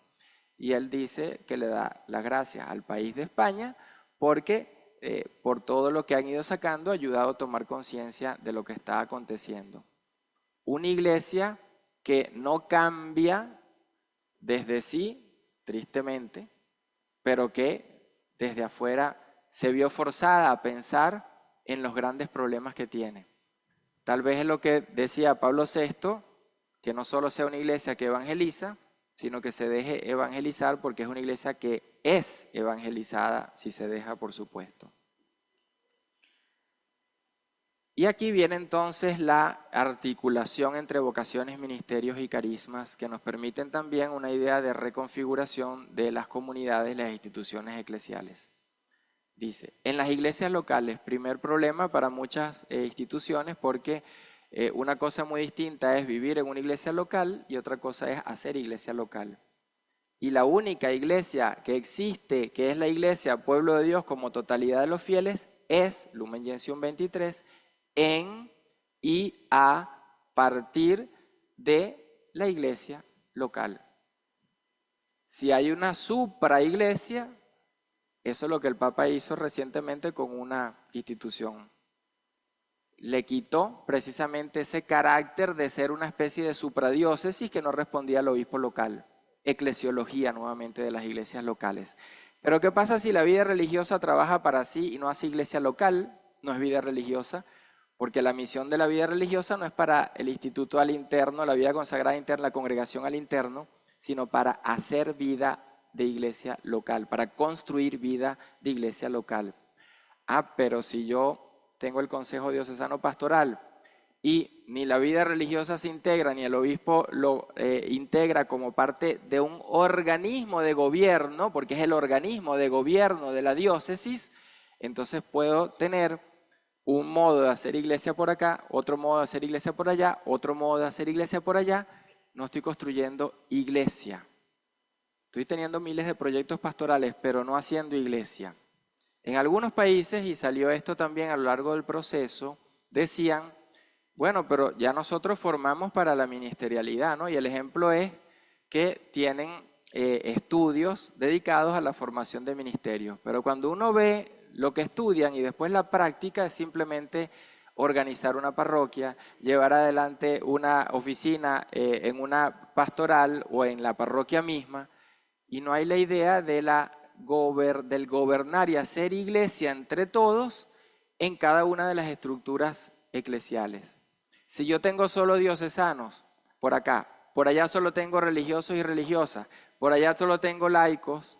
Y él dice que le da las gracias al país de España porque por todo lo que han ido sacando ha ayudado a tomar conciencia de lo que está aconteciendo. Una iglesia que no cambia desde sí, tristemente, pero que desde afuera se vio forzada a pensar en los grandes problemas que tiene. Tal vez es lo que decía Pablo VI, que no solo sea una iglesia que evangeliza, sino que se deje evangelizar porque es una iglesia que es evangelizada si se deja, por supuesto. Y aquí viene entonces la articulación entre vocaciones, ministerios y carismas que nos permiten también una idea de reconfiguración de las comunidades y las instituciones eclesiales. Dice, en las iglesias locales, primer problema para muchas instituciones porque una cosa muy distinta es vivir en una iglesia local y otra cosa es hacer iglesia local. Y la única iglesia que existe, que es la iglesia Pueblo de Dios como totalidad de los fieles, es, Lumen Gentium 23, en y a partir de la iglesia local. Si hay una supraiglesia, eso es lo que el Papa hizo recientemente con una institución. Le quitó precisamente ese carácter de ser una especie de supradiócesis que no respondía al obispo local. Eclesiología nuevamente de las iglesias locales. Pero ¿qué pasa si la vida religiosa trabaja para sí y no hace iglesia local? No es vida religiosa, porque la misión de la vida religiosa no es para el instituto al interno, la vida consagrada interna, la congregación al interno, sino para hacer vida de iglesia local, para construir vida de iglesia local. Pero si yo tengo el Consejo Diocesano Pastoral y ni la vida religiosa se integra, ni el obispo lo integra como parte de un organismo de gobierno, porque es el organismo de gobierno de la diócesis, entonces puedo tener un modo de hacer iglesia por acá, otro modo de hacer iglesia por allá, otro modo de hacer iglesia por allá. No estoy construyendo iglesia. Estoy teniendo miles de proyectos pastorales, pero no haciendo iglesia. En algunos países, y salió esto también a lo largo del proceso, decían, bueno, pero ya nosotros formamos para la ministerialidad, ¿no? Y el ejemplo es que tienen estudios dedicados a la formación de ministerios. Pero cuando uno ve lo que estudian y después la práctica es simplemente organizar una parroquia, llevar adelante una oficina en una pastoral o en la parroquia misma, y no hay la idea de del gobernar y hacer iglesia entre todos en cada una de las estructuras eclesiales. Si yo tengo solo diocesanos por acá, por allá solo tengo religiosos y religiosas, por allá solo tengo laicos,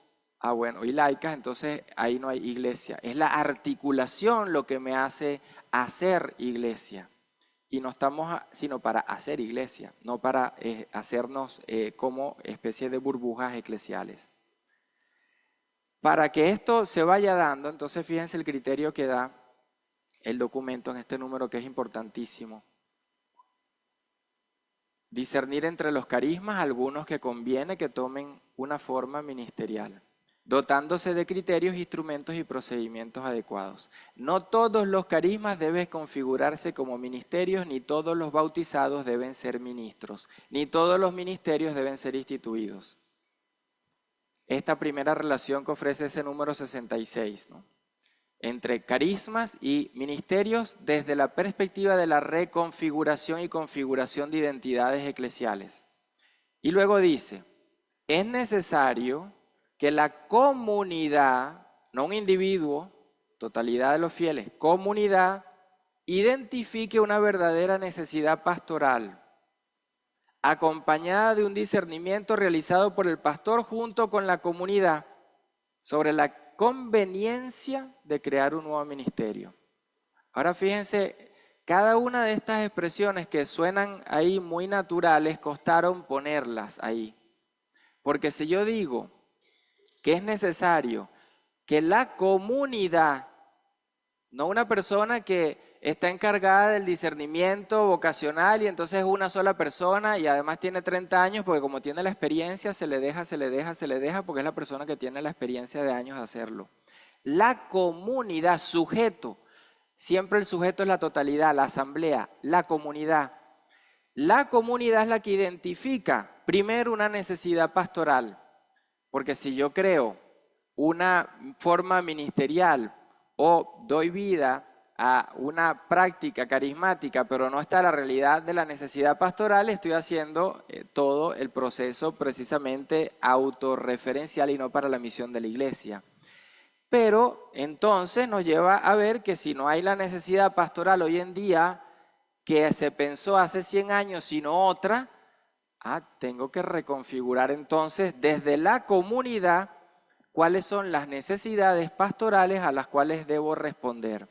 y laicas, entonces ahí no hay iglesia. Es la articulación lo que me hace hacer iglesia. Y no estamos, sino para hacer iglesia, no para hacernos como especie de burbujas eclesiales. Para que esto se vaya dando, entonces fíjense el criterio que da el documento en este número que es importantísimo. Discernir entre los carismas algunos que conviene que tomen una forma ministerial, dotándose de criterios, instrumentos y procedimientos adecuados. No todos los carismas deben configurarse como ministerios, ni todos los bautizados deben ser ministros, ni todos los ministerios deben ser instituidos. Esta primera relación que ofrece ese número 66, ¿no? Entre carismas y ministerios desde la perspectiva de la reconfiguración y configuración de identidades eclesiales. Y luego dice, es necesario que la comunidad, no un individuo, totalidad de los fieles, comunidad, identifique una verdadera necesidad pastoral, acompañada de un discernimiento realizado por el pastor junto con la comunidad sobre la conveniencia de crear un nuevo ministerio. Ahora fíjense, cada una de estas expresiones que suenan ahí muy naturales, costaron ponerlas ahí. Porque si yo digo que es necesario que la comunidad, no una persona que está encargada del discernimiento vocacional y entonces es una sola persona y además tiene 30 años porque como tiene la experiencia se le deja porque es la persona que tiene la experiencia de años de hacerlo. La comunidad, sujeto, siempre el sujeto es la totalidad, la asamblea, la comunidad. La comunidad es la que identifica primero una necesidad pastoral, porque si yo creo una forma ministerial o doy vida a una práctica carismática, pero no está la realidad de la necesidad pastoral, estoy haciendo todo el proceso precisamente autorreferencial y no para la misión de la iglesia. Pero entonces nos lleva a ver que si no hay la necesidad pastoral hoy en día que se pensó hace 100 años, sino otra, tengo que reconfigurar entonces desde la comunidad cuáles son las necesidades pastorales a las cuales debo responder.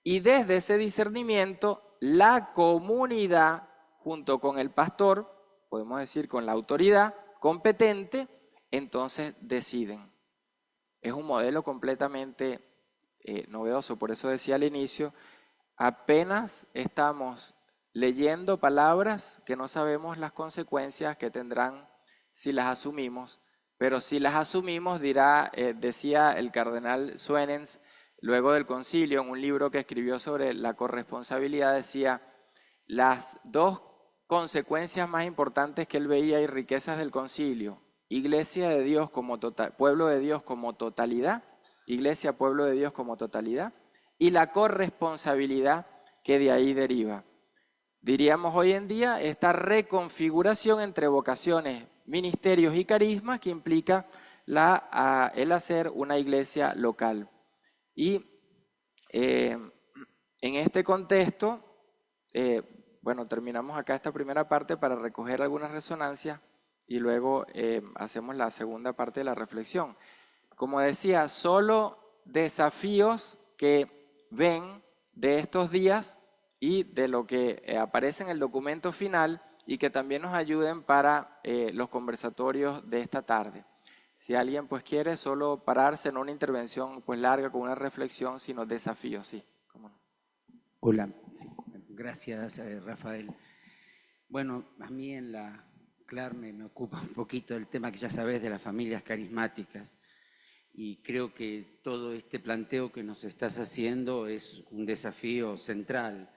y desde ese discernimiento la comunidad, junto con el pastor, podemos decir con la autoridad competente, entonces deciden. Es un modelo completamente novedoso, por eso decía al inicio, apenas estamos leyendo palabras que no sabemos las consecuencias que tendrán si las asumimos, pero si las asumimos, decía el cardenal Suenens, luego del concilio, en un libro que escribió sobre la corresponsabilidad, decía, las dos consecuencias más importantes que él veía y riquezas del concilio, Iglesia de Dios como pueblo de Dios como totalidad, Iglesia, pueblo de Dios como totalidad, y la corresponsabilidad que de ahí deriva. Diríamos hoy en día esta reconfiguración entre vocaciones, ministerios y carismas que implica el hacer una iglesia local. Y en este contexto, bueno, terminamos acá esta primera parte para recoger algunas resonancias y luego hacemos la segunda parte de la reflexión. Como decía, solo desafíos que ven de estos días y de lo que aparece en el documento final y que también nos ayuden para los conversatorios de esta tarde. Si alguien pues quiere solo pararse, no una intervención pues larga con una reflexión, sino desafíos, sí. ¿Cómo no? Hola, sí, gracias Rafael. Bueno, a mí en la CLAR me ocupa un poquito el tema que ya sabes de las familias carismáticas y creo que todo este planteo que nos estás haciendo es un desafío central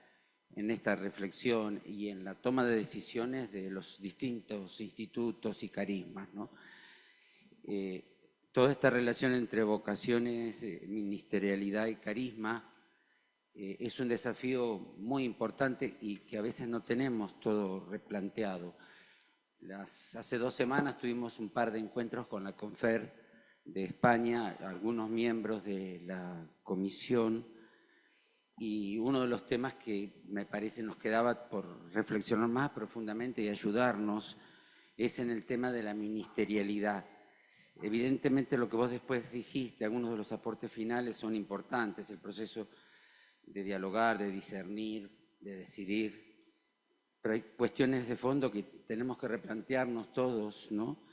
en esta reflexión y en la toma de decisiones de los distintos institutos y carismas, ¿no? Toda esta relación entre vocaciones, ministerialidad y carisma es un desafío muy importante y que a veces no tenemos todo replanteado. Hace 2 semanas tuvimos un par de encuentros con la Confer de España, algunos miembros de la comisión, y uno de los temas que me parece nos quedaba por reflexionar más profundamente y ayudarnos es en el tema de la ministerialidad. Evidentemente lo que vos después dijiste, algunos de los aportes finales son importantes, el proceso de dialogar, de discernir, de decidir, pero hay cuestiones de fondo que tenemos que replantearnos todos, ¿no?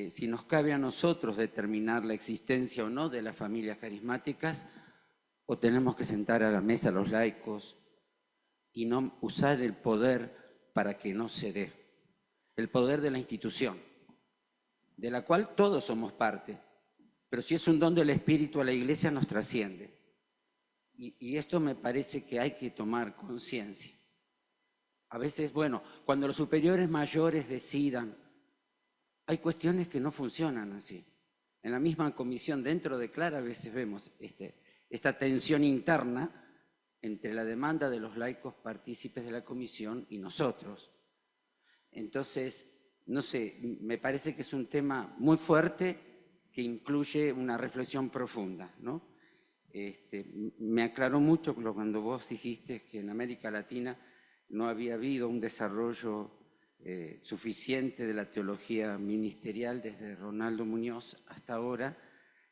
Si nos cabe a nosotros determinar la existencia o no de las familias carismáticas, o tenemos que sentar a la mesa a los laicos y no usar el poder para que no se dé, el poder de la institución, de la cual todos somos parte, pero si es un don del Espíritu a la Iglesia nos trasciende. Y esto me parece que hay que tomar conciencia. A veces, bueno, cuando los superiores mayores decidan, hay cuestiones que no funcionan así. En la misma comisión, dentro de CLAR, a veces vemos esta tensión interna entre la demanda de los laicos partícipes de la comisión y nosotros. Entonces, no sé, me parece que es un tema muy fuerte que incluye una reflexión profunda, ¿no? Me aclaró mucho cuando vos dijiste que en América Latina no había habido un desarrollo suficiente de la teología ministerial desde Ronaldo Muñoz hasta ahora,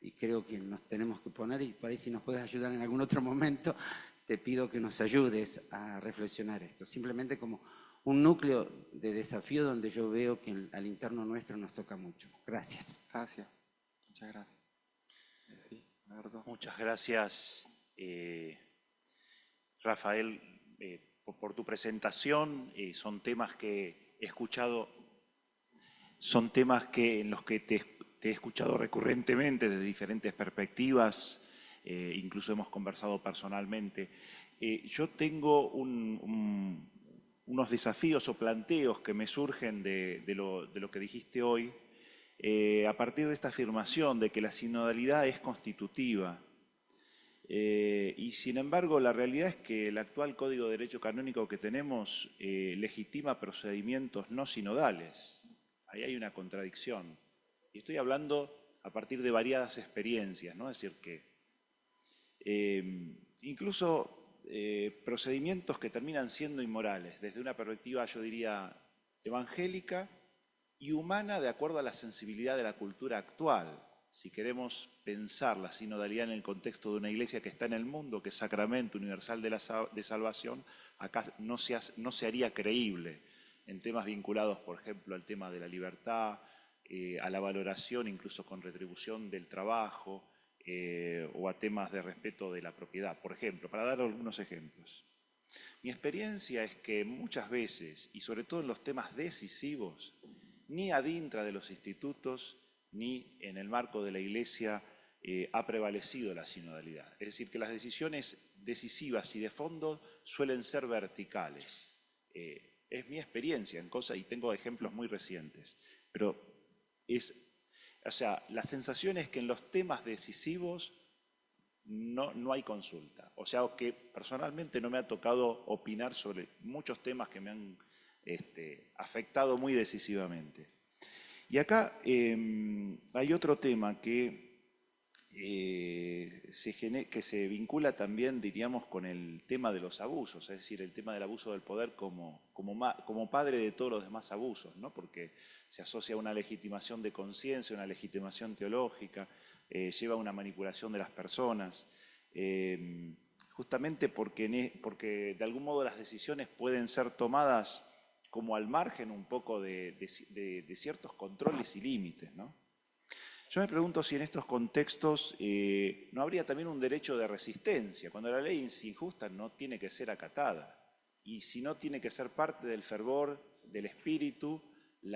y creo que nos tenemos que poner, y por ahí si nos puedes ayudar en algún otro momento, te pido que nos ayudes a reflexionar esto, simplemente como un núcleo de desafío donde yo veo que al interno nuestro nos toca mucho. Gracias. Gracias. Muchas gracias. Sí, muchas gracias, Rafael, por tu presentación. Son temas que he escuchado, en los que te he escuchado recurrentemente desde diferentes perspectivas, incluso hemos conversado personalmente. Yo tengo unos desafíos o planteos que me surgen de lo que dijiste hoy, a partir de esta afirmación de que la sinodalidad es constitutiva. Y sin embargo, la realidad es que el actual Código de Derecho Canónico que tenemos legitima procedimientos no sinodales. Ahí hay una contradicción. Y estoy hablando a partir de variadas experiencias, ¿no? Es decir, que incluso procedimientos que terminan siendo inmorales, desde una perspectiva, yo diría, evangélica y humana, de acuerdo a la sensibilidad de la cultura actual. si queremos pensar la sinodalidad en el contexto de una iglesia que está en el mundo, que es sacramento universal de salvación, acá no se haría creíble en temas vinculados, por ejemplo, al tema de la libertad, a la valoración incluso con retribución del trabajo, o a temas de respeto de la propiedad, por ejemplo, para dar algunos ejemplos. Mi experiencia es que muchas veces, y sobre todo en los temas decisivos, ni adintra de los institutos, ni en el marco de la Iglesia ha prevalecido la sinodalidad. Es decir, que las decisiones decisivas y de fondo suelen ser verticales. Es mi experiencia en cosas, y tengo ejemplos muy recientes, pero la sensación es que en los temas decisivos no hay consulta. O sea, que personalmente no me ha tocado opinar sobre muchos temas que me han afectado muy decisivamente. Y acá hay otro tema que se vincula también, diríamos, con el tema de los abusos, es decir, el tema del abuso del poder como padre de todos los demás abusos, ¿no? Porque se asocia a una legitimación de conciencia, una legitimación teológica, lleva a una manipulación de las personas, justamente porque de algún modo las decisiones pueden ser tomadas como al margen un poco de ciertos controles y límites, ¿no? Yo me pregunto si en estos contextos no habría también un derecho de resistencia, cuando la ley es injusta no tiene que ser acatada, y si no tiene que ser parte del fervor, del espíritu, de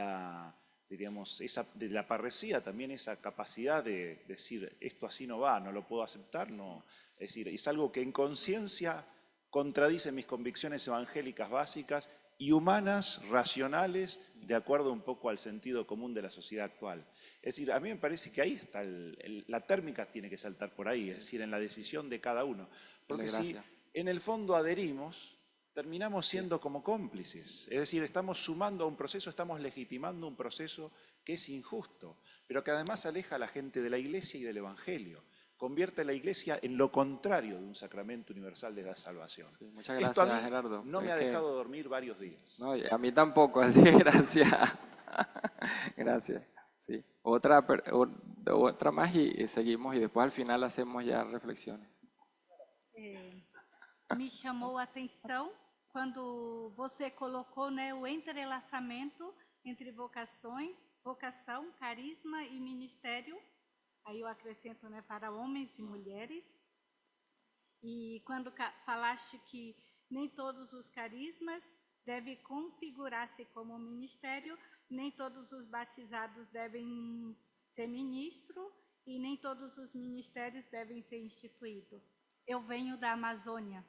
la parresía también esa capacidad de decir esto así no va, no lo puedo aceptar, no. Es decir, es algo que en conciencia contradice mis convicciones evangélicas básicas y humanas, racionales, de acuerdo un poco al sentido común de la sociedad actual. Es decir, a mí me parece que ahí está, la térmica tiene que saltar por ahí, es decir, en la decisión de cada uno. Porque si en el fondo adherimos, terminamos siendo como cómplices. Es decir, estamos sumando a un proceso, estamos legitimando un proceso que es injusto, pero que además aleja a la gente de la Iglesia y del Evangelio. Convierte a la Iglesia en lo contrario de un sacramento universal de la salvación. Sí, muchas gracias, Esto a mí Gerardo. no me ha dejado dormir varios días. No, a mí tampoco, así que gracias. Gracias. Sí. Otra más y seguimos, y después al final hacemos ya reflexiones. Me chamou a atenção quando você colocou, né, o entrelaçamento entre vocação, carisma e ministério. Aí eu acrescento, né, para homens e mulheres. E quando falaste que nem todos os carismas devem configurar-se como ministério, nem todos os batizados devem ser ministro e nem todos os ministérios devem ser instituídos. Eu venho da Amazônia,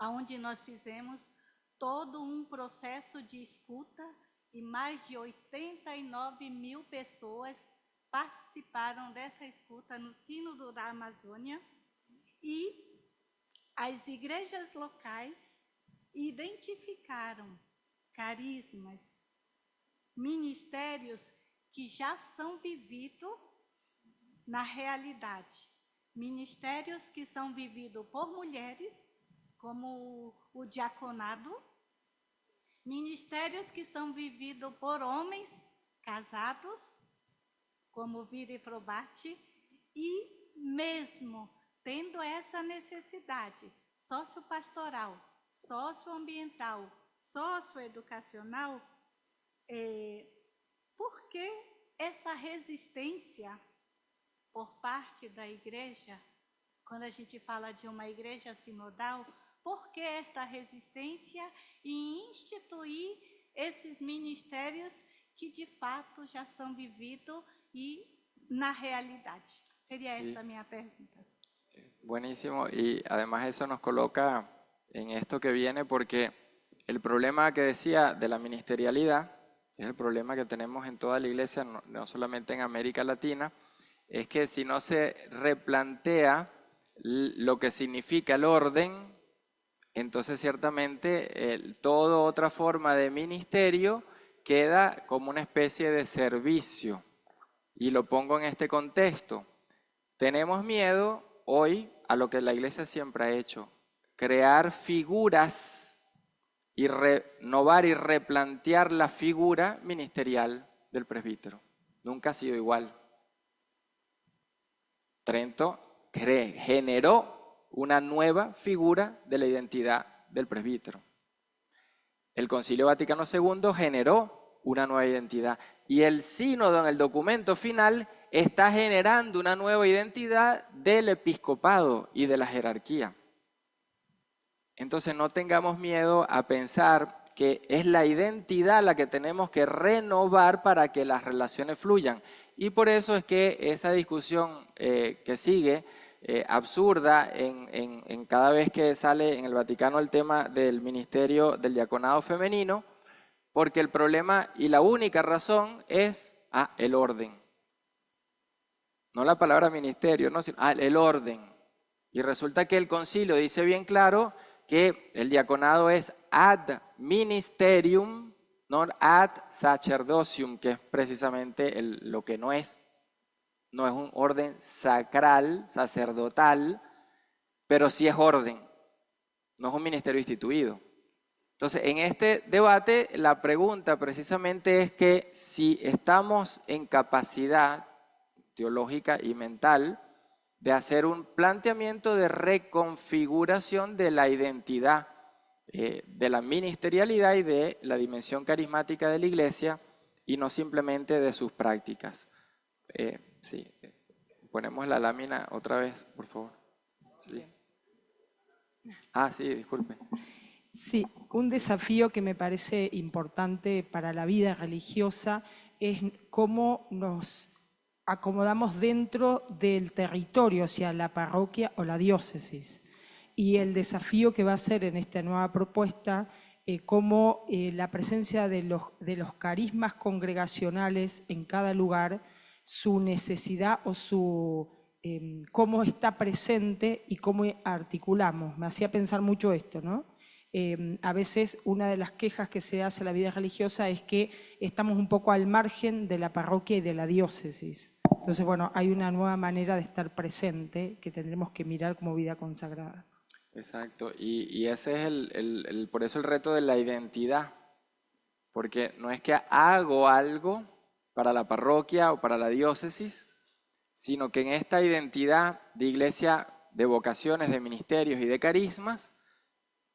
onde nós fizemos todo um processo de escuta e mais de 89 mil pessoas participaram dessa escuta no Sínodo da Amazônia, e as igrejas locais identificaram carismas, ministérios que já são vividos na realidade. Ministérios que são vividos por mulheres, como o diaconado, ministérios que são vividos por homens casados, como Vira e Probate, e mesmo tendo essa necessidade sociopastoral, socioambiental, socioeducacional, por que essa resistência por parte da igreja, quando a gente fala de uma igreja sinodal, por que esta resistência em instituir esses ministérios que de fato já são vividos y na realidad? Sería esa mi pregunta. Buenísimo, y además eso nos coloca en esto que viene, porque el problema que decía de la ministerialidad, que es el problema que tenemos en toda la iglesia, no solamente en América Latina, es que si no se replantea lo que significa el orden, entonces ciertamente toda otra forma de ministerio queda como una especie de servicio. Y lo pongo en este contexto. Tenemos miedo hoy a lo que la iglesia siempre ha hecho, crear figuras y renovar y replantear la figura ministerial del presbítero. Nunca ha sido igual. Trento generó una nueva figura de la identidad del presbítero. El Concilio Vaticano II generó una nueva identidad y el sínodo en el documento final está generando una nueva identidad del episcopado y de la jerarquía. Entonces no tengamos miedo a pensar que es la identidad la que tenemos que renovar para que las relaciones fluyan. Y por eso es que esa discusión que sigue, absurda, en cada vez que sale en el Vaticano el tema del ministerio del diaconado femenino, porque el problema y la única razón es el orden. No la palabra ministerio, no, sino el orden. Y resulta que el concilio dice bien claro que el diaconado es ad ministerium, non ad sacerdocium, que es precisamente lo que no es. No es un orden sacral, sacerdotal, pero sí es orden. No es un ministerio instituido. Entonces, en este debate, la pregunta precisamente es que si estamos en capacidad teológica y mental de hacer un planteamiento de reconfiguración de la identidad, de la ministerialidad y de la dimensión carismática de la Iglesia y no simplemente de sus prácticas. Sí, ponemos la lámina otra vez, por favor. Sí. Sí, disculpe. Sí, un desafío que me parece importante para la vida religiosa es cómo nos acomodamos dentro del territorio, o sea, la parroquia o la diócesis. Y el desafío que va a ser en esta nueva propuesta, cómo la presencia de los carismas congregacionales en cada lugar, su necesidad o cómo está presente y cómo articulamos. Me hacía pensar mucho esto, ¿no? A veces una de las quejas que se hace a la vida religiosa es que estamos un poco al margen de la parroquia y de la diócesis. Entonces, bueno, hay una nueva manera de estar presente que tendremos que mirar como vida consagrada. Exacto, y ese es por eso el reto de la identidad, porque no es que hago algo para la parroquia o para la diócesis, sino que en esta identidad de iglesia, de vocaciones, de ministerios y de carismas,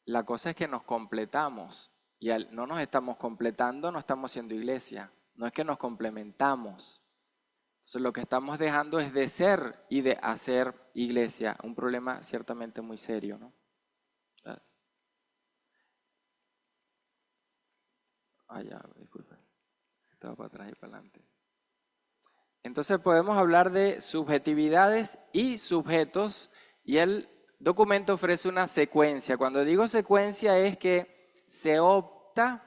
la cosa es que nos completamos y al no nos estamos completando, no estamos siendo iglesia, no es que nos complementamos. Entonces lo que estamos dejando es de ser y de hacer iglesia, un problema ciertamente muy serio, ¿no? Ya, disculpe, estaba para atrás y para adelante. Entonces podemos hablar de subjetividades y sujetos y el documento ofrece una secuencia. Cuando digo secuencia es que se opta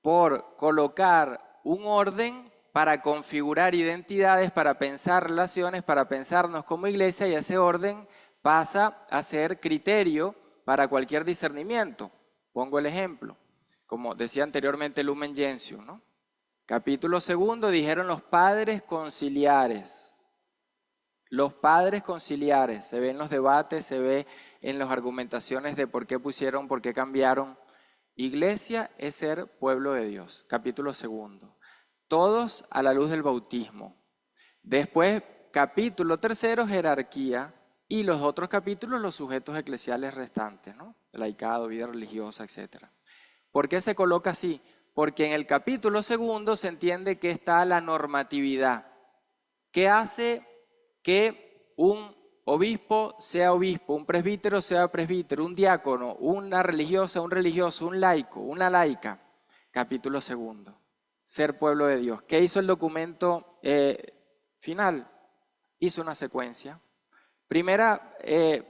por colocar un orden para configurar identidades, para pensar relaciones, para pensarnos como iglesia y ese orden pasa a ser criterio para cualquier discernimiento. Pongo el ejemplo, como decía anteriormente Lumen Gentium, ¿no? Capítulo 2 dijeron los padres conciliares. Los padres conciliares, se ve en los debates, se ve en las argumentaciones de por qué pusieron, por qué cambiaron. Iglesia es ser pueblo de Dios, capítulo 2. Todos a la luz del bautismo. Después, capítulo 3, jerarquía, y los otros capítulos, los sujetos eclesiales restantes, ¿no? Laicado, vida religiosa, etc. ¿Por qué se coloca así? Porque en el capítulo 2 se entiende que está la normatividad, que hace que un obispo sea obispo, un presbítero sea presbítero, un diácono, una religiosa, un religioso, un laico, una laica. Capítulo 2. Ser pueblo de Dios. ¿Qué hizo el documento final? Hizo una secuencia. Primera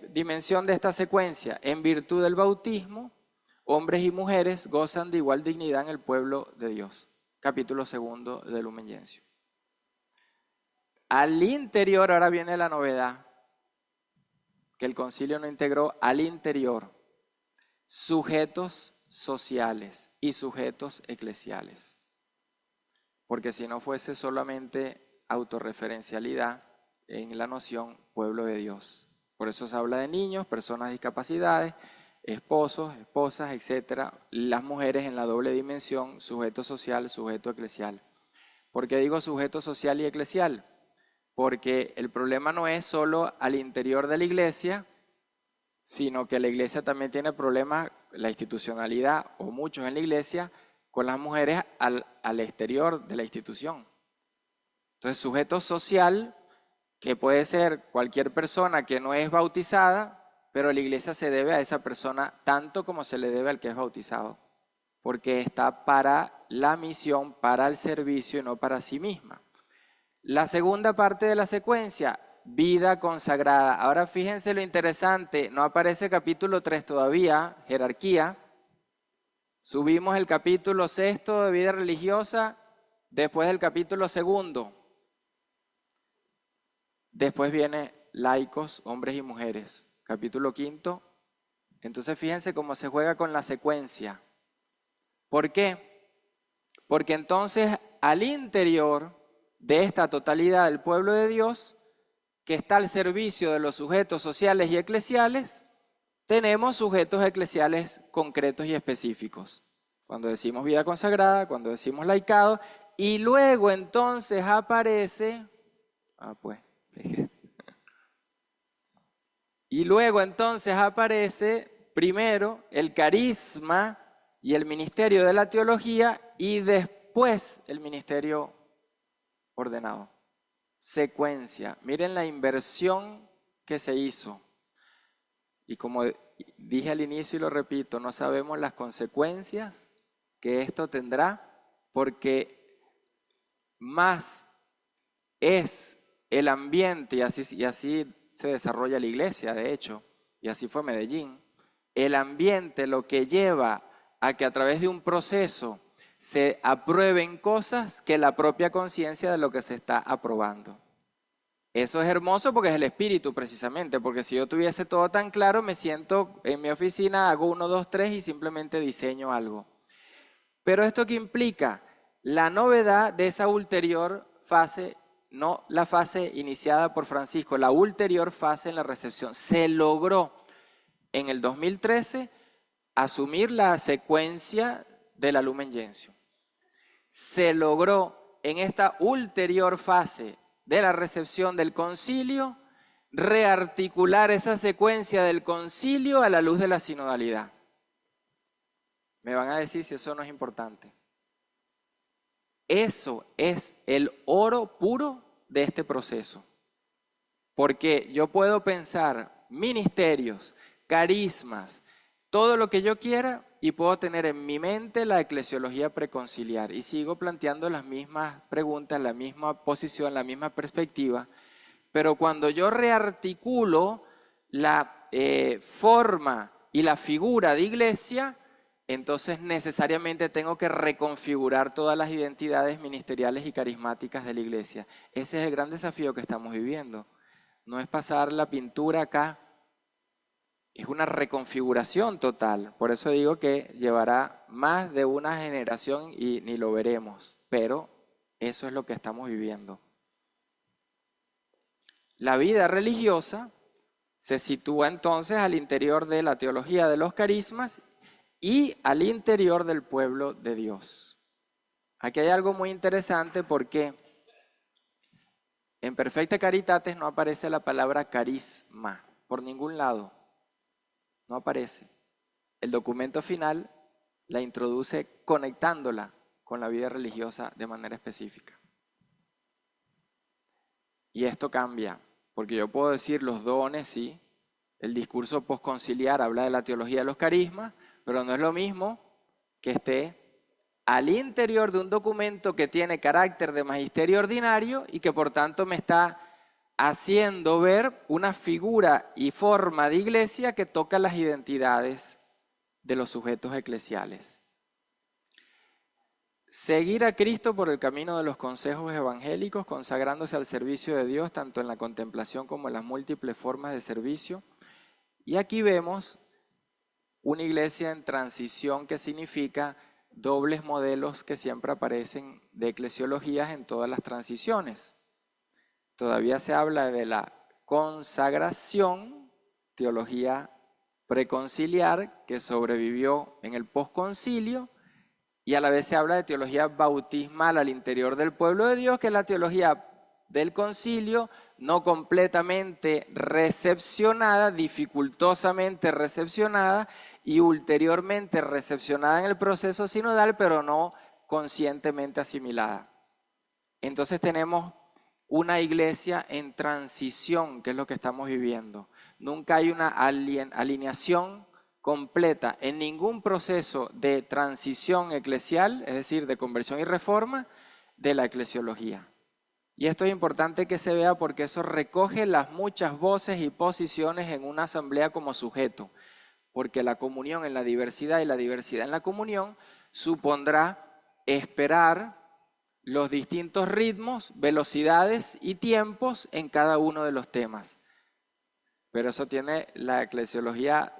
dimensión de esta secuencia, en virtud del bautismo, hombres y mujeres gozan de igual dignidad en el pueblo de Dios. Capítulo 2 de Lumen Gentium. Al interior, ahora viene la novedad, que el concilio no integró al interior, sujetos sociales y sujetos eclesiales. Porque si no fuese solamente autorreferencialidad en la noción pueblo de Dios. Por eso se habla de niños, personas de discapacidades, esposos, esposas, etcétera. Las mujeres en la doble dimensión, sujeto social, sujeto eclesial. ¿Por qué digo sujeto social y eclesial? porque el problema no es solo al interior de la iglesia, sino que la iglesia también tiene problemas, la institucionalidad o muchos en la iglesia, con las mujeres al exterior de la institución. Entonces, sujeto social, que puede ser cualquier persona que no es bautizada, pero la iglesia se debe a esa persona tanto como se le debe al que es bautizado, porque está para la misión, para el servicio y no para sí misma. La segunda parte de la secuencia, vida consagrada. Ahora fíjense lo interesante, no aparece capítulo 3 todavía, jerarquía. Subimos el capítulo 6 de vida religiosa, después del capítulo 2. Después viene laicos, hombres y mujeres, capítulo 5. Entonces fíjense cómo se juega con la secuencia. ¿Por qué? Porque entonces al interior de esta totalidad del pueblo de Dios, que está al servicio de los sujetos sociales y eclesiales, tenemos sujetos eclesiales concretos y específicos. Cuando decimos vida consagrada, cuando decimos laicado, y luego entonces aparece, y luego entonces aparece primero el carisma y el ministerio de la teología y después el ministerio ordenado. Secuencia. Miren la inversión que se hizo. Y como dije al inicio y lo repito, no sabemos las consecuencias que esto tendrá, porque más es el ambiente, y así se desarrolla la iglesia, de hecho, y así fue Medellín, el ambiente lo que lleva a que a través de un proceso se aprueben cosas que la propia conciencia de lo que se está aprobando. Eso es hermoso porque es el espíritu precisamente, porque si yo tuviese todo tan claro, me siento en mi oficina, hago 1, 2, 3 y simplemente diseño algo. Pero esto que implica la novedad de esa ulterior fase, no la fase iniciada por Francisco, la ulterior fase en la recepción. Se logró en el 2013 asumir la secuencia de la Lumen Gentium. Se logró en esta ulterior fase de la recepción del concilio rearticular esa secuencia del concilio a la luz de la sinodalidad. Me van a decir si eso no es importante. Eso es el oro puro de este proceso. Porque yo puedo pensar ministerios, carismas, todo lo que yo quiera y puedo tener en mi mente la eclesiología preconciliar y sigo planteando las mismas preguntas, la misma posición, la misma perspectiva, pero cuando yo rearticulo la forma y la figura de iglesia, entonces necesariamente tengo que reconfigurar todas las identidades ministeriales y carismáticas de la iglesia. Ese es el gran desafío que estamos viviendo. No es pasar la pintura acá, es una reconfiguración total. Por eso digo que llevará más de una generación y ni lo veremos, pero eso es lo que estamos viviendo. La vida religiosa se sitúa entonces al interior de la teología de los carismas y al interior del pueblo de Dios. Aquí hay algo muy interesante porque en Perfecta Caritatis no aparece la palabra carisma por ningún lado. No aparece. El documento final la introduce conectándola con la vida religiosa de manera específica. Y esto cambia, porque yo puedo decir los dones, sí. El discurso postconciliar habla de la teología de los carismas, pero no es lo mismo que esté al interior de un documento que tiene carácter de magisterio ordinario y que por tanto me está haciendo ver una figura y forma de iglesia que toca las identidades de los sujetos eclesiales. Seguir a Cristo por el camino de los consejos evangélicos, consagrándose al servicio de Dios, tanto en la contemplación como en las múltiples formas de servicio. Y aquí vemos una iglesia en transición que significa dobles modelos que siempre aparecen de eclesiologías en todas las transiciones. Todavía se habla de la consagración, teología preconciliar que sobrevivió en el posconcilio, y a la vez se habla de teología bautismal al interior del pueblo de Dios, que es la teología del concilio, no completamente recepcionada, dificultosamente recepcionada y ulteriormente recepcionada en el proceso sinodal, pero no conscientemente asimilada. Entonces tenemos una iglesia en transición, que es lo que estamos viviendo. Nunca hay una alineación completa en ningún proceso de transición eclesial, es decir, de conversión y reforma, de la eclesiología. Y esto es importante que se vea porque eso recoge las muchas voces y posiciones en una asamblea como sujeto, porque la comunión en la diversidad y la diversidad en la comunión supondrá esperar los distintos ritmos, velocidades y tiempos en cada uno de los temas. Pero eso tiene la eclesiología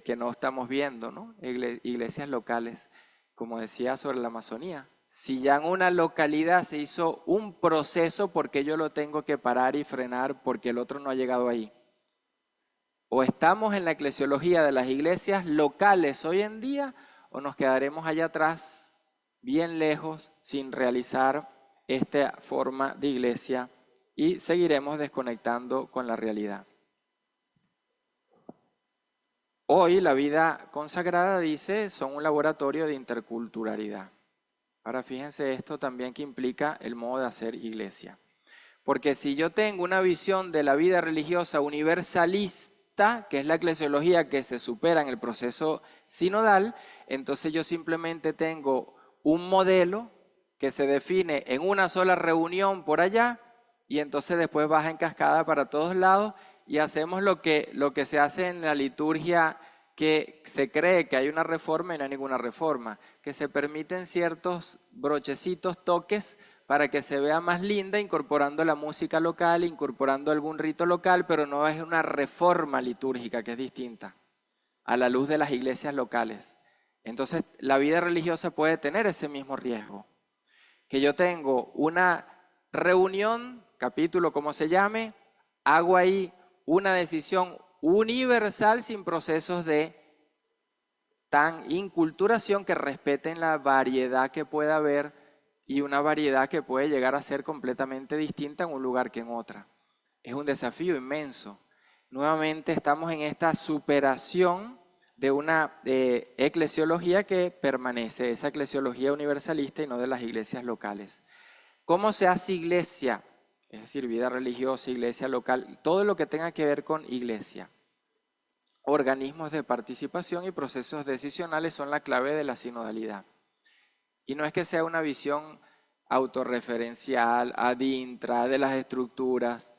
que no estamos viendo, ¿no? Iglesias locales, como decía sobre la Amazonía. Si ya en una localidad se hizo un proceso, ¿por qué yo lo tengo que parar y frenar porque el otro no ha llegado ahí? O estamos en la eclesiología de las iglesias locales hoy en día, o nos quedaremos allá atrás, bien lejos, sin realizar esta forma de iglesia y seguiremos desconectando con la realidad. Hoy la vida consagrada, dice, son un laboratorio de interculturalidad. Ahora fíjense esto también que implica el modo de hacer iglesia. Porque si yo tengo una visión de la vida religiosa universalista, que es la eclesiología que se supera en el proceso sinodal, entonces yo simplemente tengo un modelo que se define en una sola reunión por allá y entonces después baja en cascada para todos lados y hacemos lo que se hace en la liturgia, que se cree que hay una reforma y no hay ninguna reforma, que se permiten ciertos brochecitos, toques, para que se vea más linda, incorporando la música local, incorporando algún rito local, pero no es una reforma litúrgica, que es distinta a la luz de las iglesias locales. Entonces, la vida religiosa puede tener ese mismo riesgo, que yo tengo una reunión, capítulo como se llame, hago ahí una decisión universal sin procesos de tan inculturación que respeten la variedad que pueda haber y una variedad que puede llegar a ser completamente distinta en un lugar que en otra. Es un desafío inmenso. Nuevamente estamos en esta superación de una eclesiología que permanece, esa eclesiología universalista y no de las iglesias locales. ¿Cómo se hace iglesia? Es decir, vida religiosa, iglesia local, todo lo que tenga que ver con iglesia. Organismos de participación y procesos decisionales son la clave de la sinodalidad. Y no es que sea una visión autorreferencial, ad intra, de las estructuras.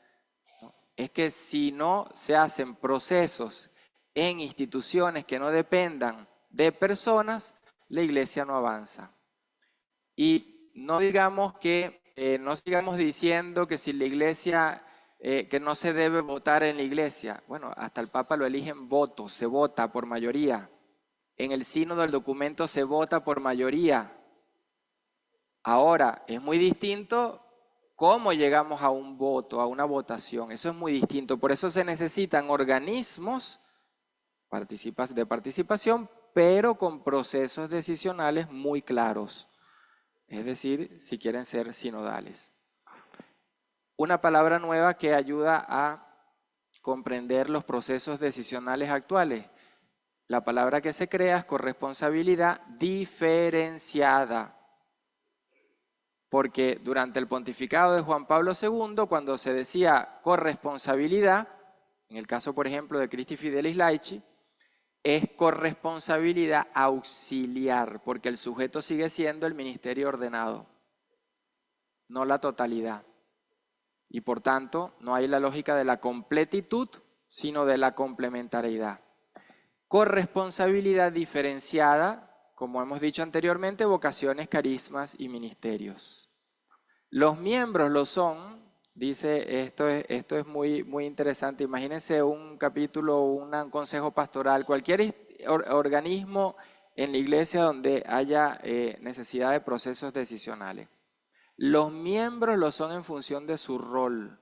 No. Es que si no se hacen procesos en instituciones que no dependan de personas, la iglesia no avanza. Y no digamos que, no sigamos diciendo que si la iglesia, que no se debe votar en la iglesia. Bueno, hasta el Papa lo eligen votos, se vota por mayoría. En el sínodo del documento se vota por mayoría. Ahora, es muy distinto cómo llegamos a un voto, a una votación. Eso es muy distinto. Por eso se necesitan organismos de participación, pero con procesos decisionales muy claros. Es decir, si quieren ser sinodales. Una palabra nueva que ayuda a comprender los procesos decisionales actuales. La palabra que se crea es corresponsabilidad diferenciada. Porque durante el pontificado de Juan Pablo II, cuando se decía corresponsabilidad, en el caso, por ejemplo, de Christi Fidelis Laici, es corresponsabilidad auxiliar, porque el sujeto sigue siendo el ministerio ordenado, no la totalidad. Y por tanto, no hay la lógica de la completitud, sino de la complementariedad. Corresponsabilidad diferenciada, como hemos dicho anteriormente, vocaciones, carismas y ministerios. Los miembros lo son, dice, esto es muy interesante. Imagínense un capítulo, un consejo pastoral, cualquier organismo en la iglesia donde haya necesidad de procesos decisionales. Los miembros lo son en función de su rol,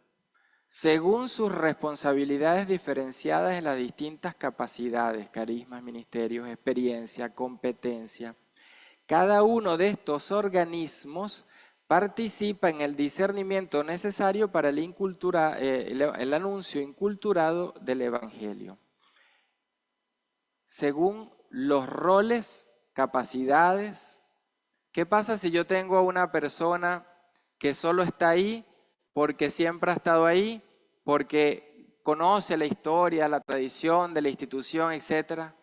según sus responsabilidades diferenciadas en las distintas capacidades, carismas, ministerios, experiencia, competencia. Cada uno de estos organismos participa en el discernimiento necesario para el anuncio inculturado del Evangelio, según los roles, capacidades. ¿Qué pasa si yo tengo a una persona que solo está ahí porque siempre ha estado ahí, porque conoce la historia, la tradición de la institución, etcétera,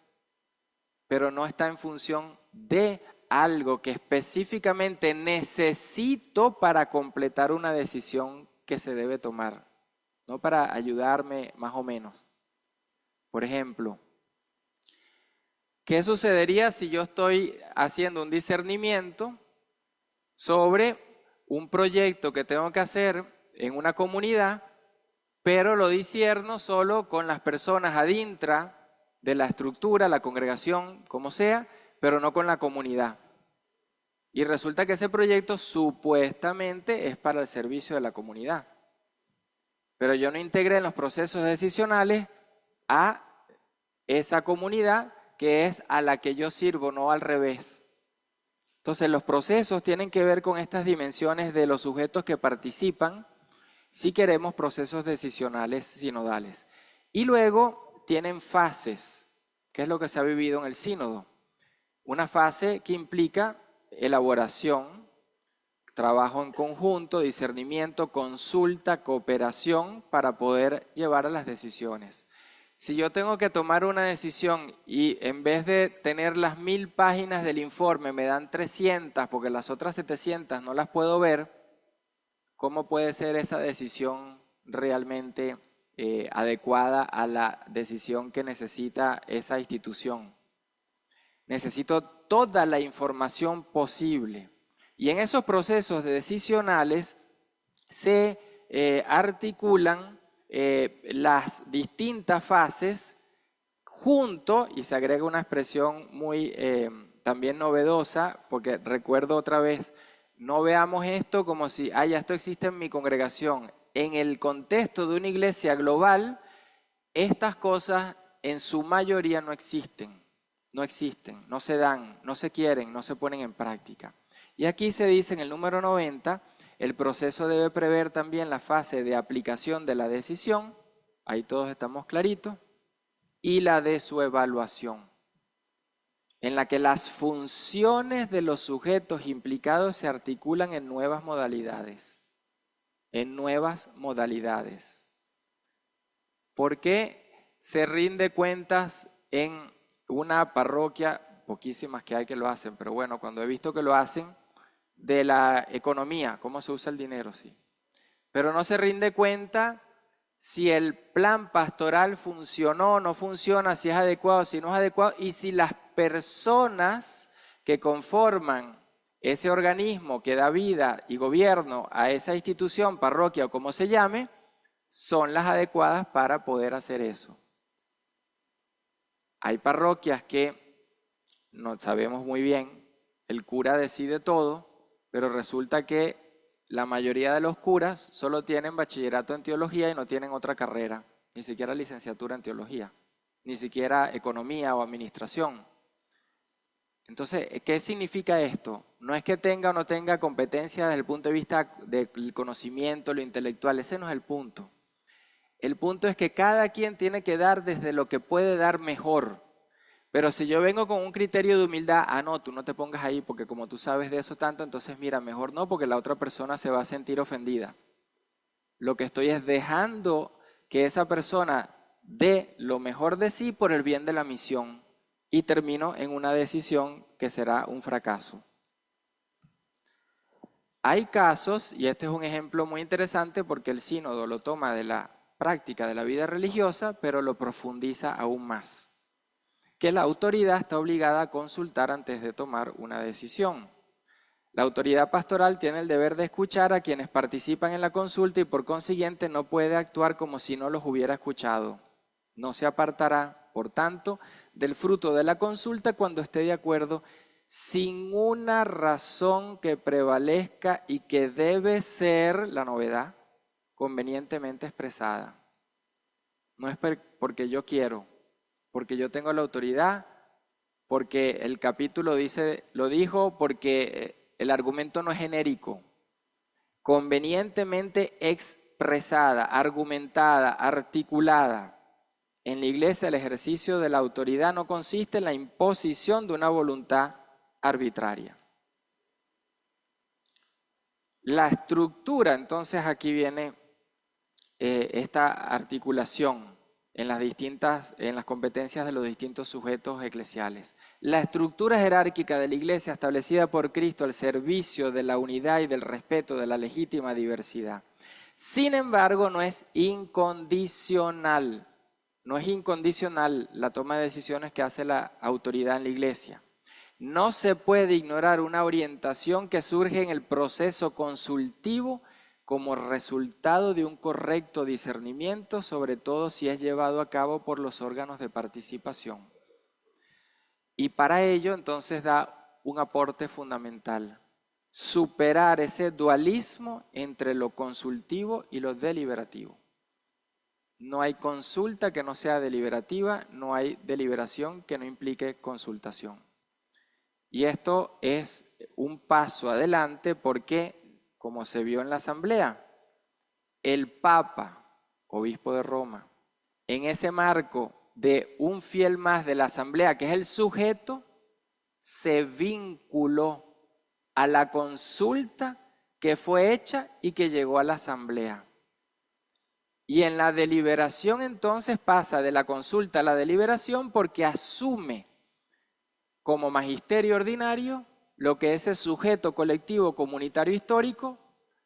pero no está en función de algo que específicamente necesito para completar una decisión que se debe tomar, no para ayudarme más o menos? Por ejemplo, ¿qué sucedería si yo estoy haciendo un discernimiento sobre un proyecto que tengo que hacer en una comunidad, pero lo discierno solo con las personas adintra de la estructura, la congregación, como sea, pero no con la comunidad? Y resulta que ese proyecto supuestamente es para el servicio de la comunidad, pero yo no integré en los procesos decisionales a esa comunidad que es a la que yo sirvo, no al revés. Entonces los procesos tienen que ver con estas dimensiones de los sujetos que participan si queremos procesos decisionales sinodales. Y luego tienen fases, que es lo que se ha vivido en el sínodo. Una fase que implica elaboración, trabajo en conjunto, discernimiento, consulta, cooperación para poder llevar a las decisiones. Si yo tengo que tomar una decisión y en vez de tener las 1000 páginas del informe me dan 300 porque las otras 700 no las puedo ver, ¿cómo puede ser esa decisión realmente adecuada a la decisión que necesita esa institución? Necesito toda la información posible. Y en esos procesos decisionales se articulan las distintas fases junto, y se agrega una expresión muy también novedosa, porque recuerdo otra vez, no veamos esto como si, ya esto existe en mi congregación. En el contexto de una iglesia global, estas cosas en su mayoría no existen, no se dan, no se quieren, no se ponen en práctica. Y aquí se dice en el número 90, el proceso debe prever también la fase de aplicación de la decisión, ahí todos estamos claritos, y la de su evaluación, en la que las funciones de los sujetos implicados se articulan en nuevas modalidades. ¿Por qué se rinde cuentas en una parroquia? Poquísimas que hay que lo hacen, pero bueno, cuando he visto que lo hacen, de la economía, cómo se usa el dinero, sí. Pero no se rinde cuenta si el plan pastoral funcionó o no funciona, si es adecuado, si no es adecuado, y si las personas que conforman ese organismo que da vida y gobierno a esa institución, parroquia o como se llame, son las adecuadas para poder hacer eso. Hay parroquias que no sabemos muy bien, el cura decide todo, pero resulta que la mayoría de los curas solo tienen bachillerato en teología y no tienen otra carrera, ni siquiera licenciatura en teología, ni siquiera economía o administración. Entonces, ¿qué significa esto? No es que tenga o no tenga competencia desde el punto de vista del conocimiento, lo intelectual, ese no es el punto. El punto es que cada quien tiene que dar desde lo que puede dar mejor. Pero si yo vengo con un criterio de humildad, no, tú no te pongas ahí porque como tú sabes de eso tanto, entonces mira, mejor no, porque la otra persona se va a sentir ofendida. Lo que estoy es dejando que esa persona dé lo mejor de sí por el bien de la misión y termino en una decisión que será un fracaso. Hay casos, y este es un ejemplo muy interesante porque el sínodo lo toma de la práctica de la vida religiosa, pero lo profundiza aún más, que la autoridad está obligada a consultar antes de tomar una decisión. La autoridad pastoral tiene el deber de escuchar a quienes participan en la consulta y por consiguiente no puede actuar como si no los hubiera escuchado. No se apartará, por tanto, del fruto de la consulta cuando esté de acuerdo, sin una razón que prevalezca y que debe ser, la novedad, convenientemente expresada. No es porque yo quiero, porque yo tengo la autoridad, porque el capítulo lo dijo, porque el argumento no es genérico, convenientemente expresada, argumentada, articulada. En la Iglesia el ejercicio de la autoridad no consiste en la imposición de una voluntad arbitraria. La estructura, entonces aquí viene esta articulación en las competencias de los distintos sujetos eclesiales. La estructura jerárquica de la Iglesia establecida por Cristo al servicio de la unidad y del respeto de la legítima diversidad. Sin embargo, no es incondicional. No es incondicional la toma de decisiones que hace la autoridad en la Iglesia. No se puede ignorar una orientación que surge en el proceso consultivo como resultado de un correcto discernimiento, sobre todo si es llevado a cabo por los órganos de participación. Y para ello entonces da un aporte fundamental: superar ese dualismo entre lo consultivo y lo deliberativo. No hay consulta que no sea deliberativa, no hay deliberación que no implique consultación. Y esto es un paso adelante porque, como se vio en la asamblea, el Papa, obispo de Roma, en ese marco de un fiel más de la asamblea, que es el sujeto, se vinculó a la consulta que fue hecha y que llegó a la asamblea. Y en la deliberación entonces pasa de la consulta a la deliberación porque asume como magisterio ordinario lo que ese sujeto colectivo comunitario histórico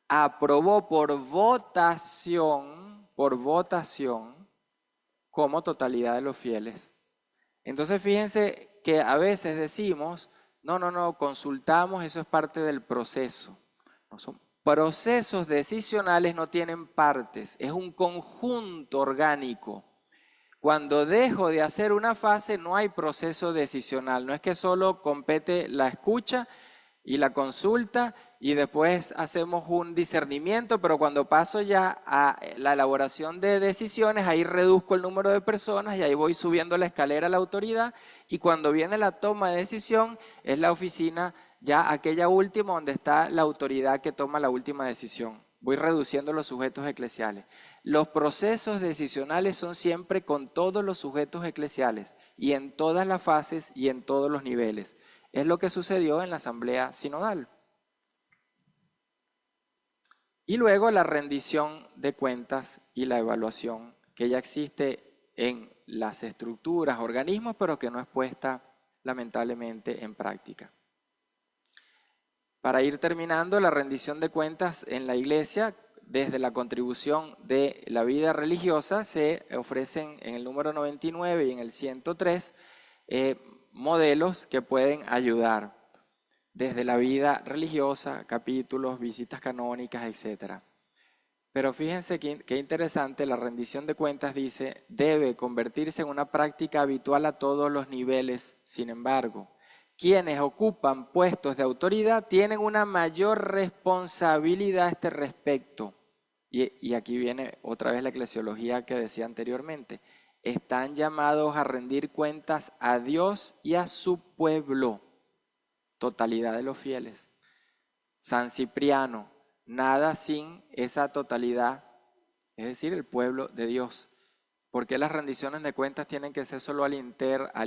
aprobó por votación como totalidad de los fieles. Entonces fíjense que a veces decimos, no, consultamos, eso es parte del proceso. No son procesos decisionales, no tienen partes, es un conjunto orgánico. Cuando dejo de hacer una fase no hay proceso decisional, no es que solo compete la escucha y la consulta y después hacemos un discernimiento, pero cuando paso ya a la elaboración de decisiones, ahí reduzco el número de personas y ahí voy subiendo la escalera a la autoridad, y cuando viene la toma de decisión es la oficina, ya aquella última donde está la autoridad que toma la última decisión. Voy reduciendo los sujetos eclesiales. Los procesos decisionales son siempre con todos los sujetos eclesiales y en todas las fases y en todos los niveles. Es lo que sucedió en la asamblea sinodal. Y luego la rendición de cuentas y la evaluación, que ya existe en las estructuras, organismos, pero que no es puesta lamentablemente en práctica. Para ir terminando, la rendición de cuentas en la Iglesia, desde la contribución de la vida religiosa, se ofrecen en el número 99 y en el 103 modelos que pueden ayudar desde la vida religiosa, capítulos, visitas canónicas, etc. Pero fíjense qué interesante, la rendición de cuentas dice, debe convertirse en una práctica habitual a todos los niveles. Sin embargo, quienes ocupan puestos de autoridad tienen una mayor responsabilidad a este respecto. Y aquí viene otra vez la eclesiología que decía anteriormente. Están llamados a rendir cuentas a Dios y a su pueblo, totalidad de los fieles. San Cipriano, nada sin esa totalidad, es decir, el pueblo de Dios. ¿Por qué las rendiciones de cuentas tienen que ser solo al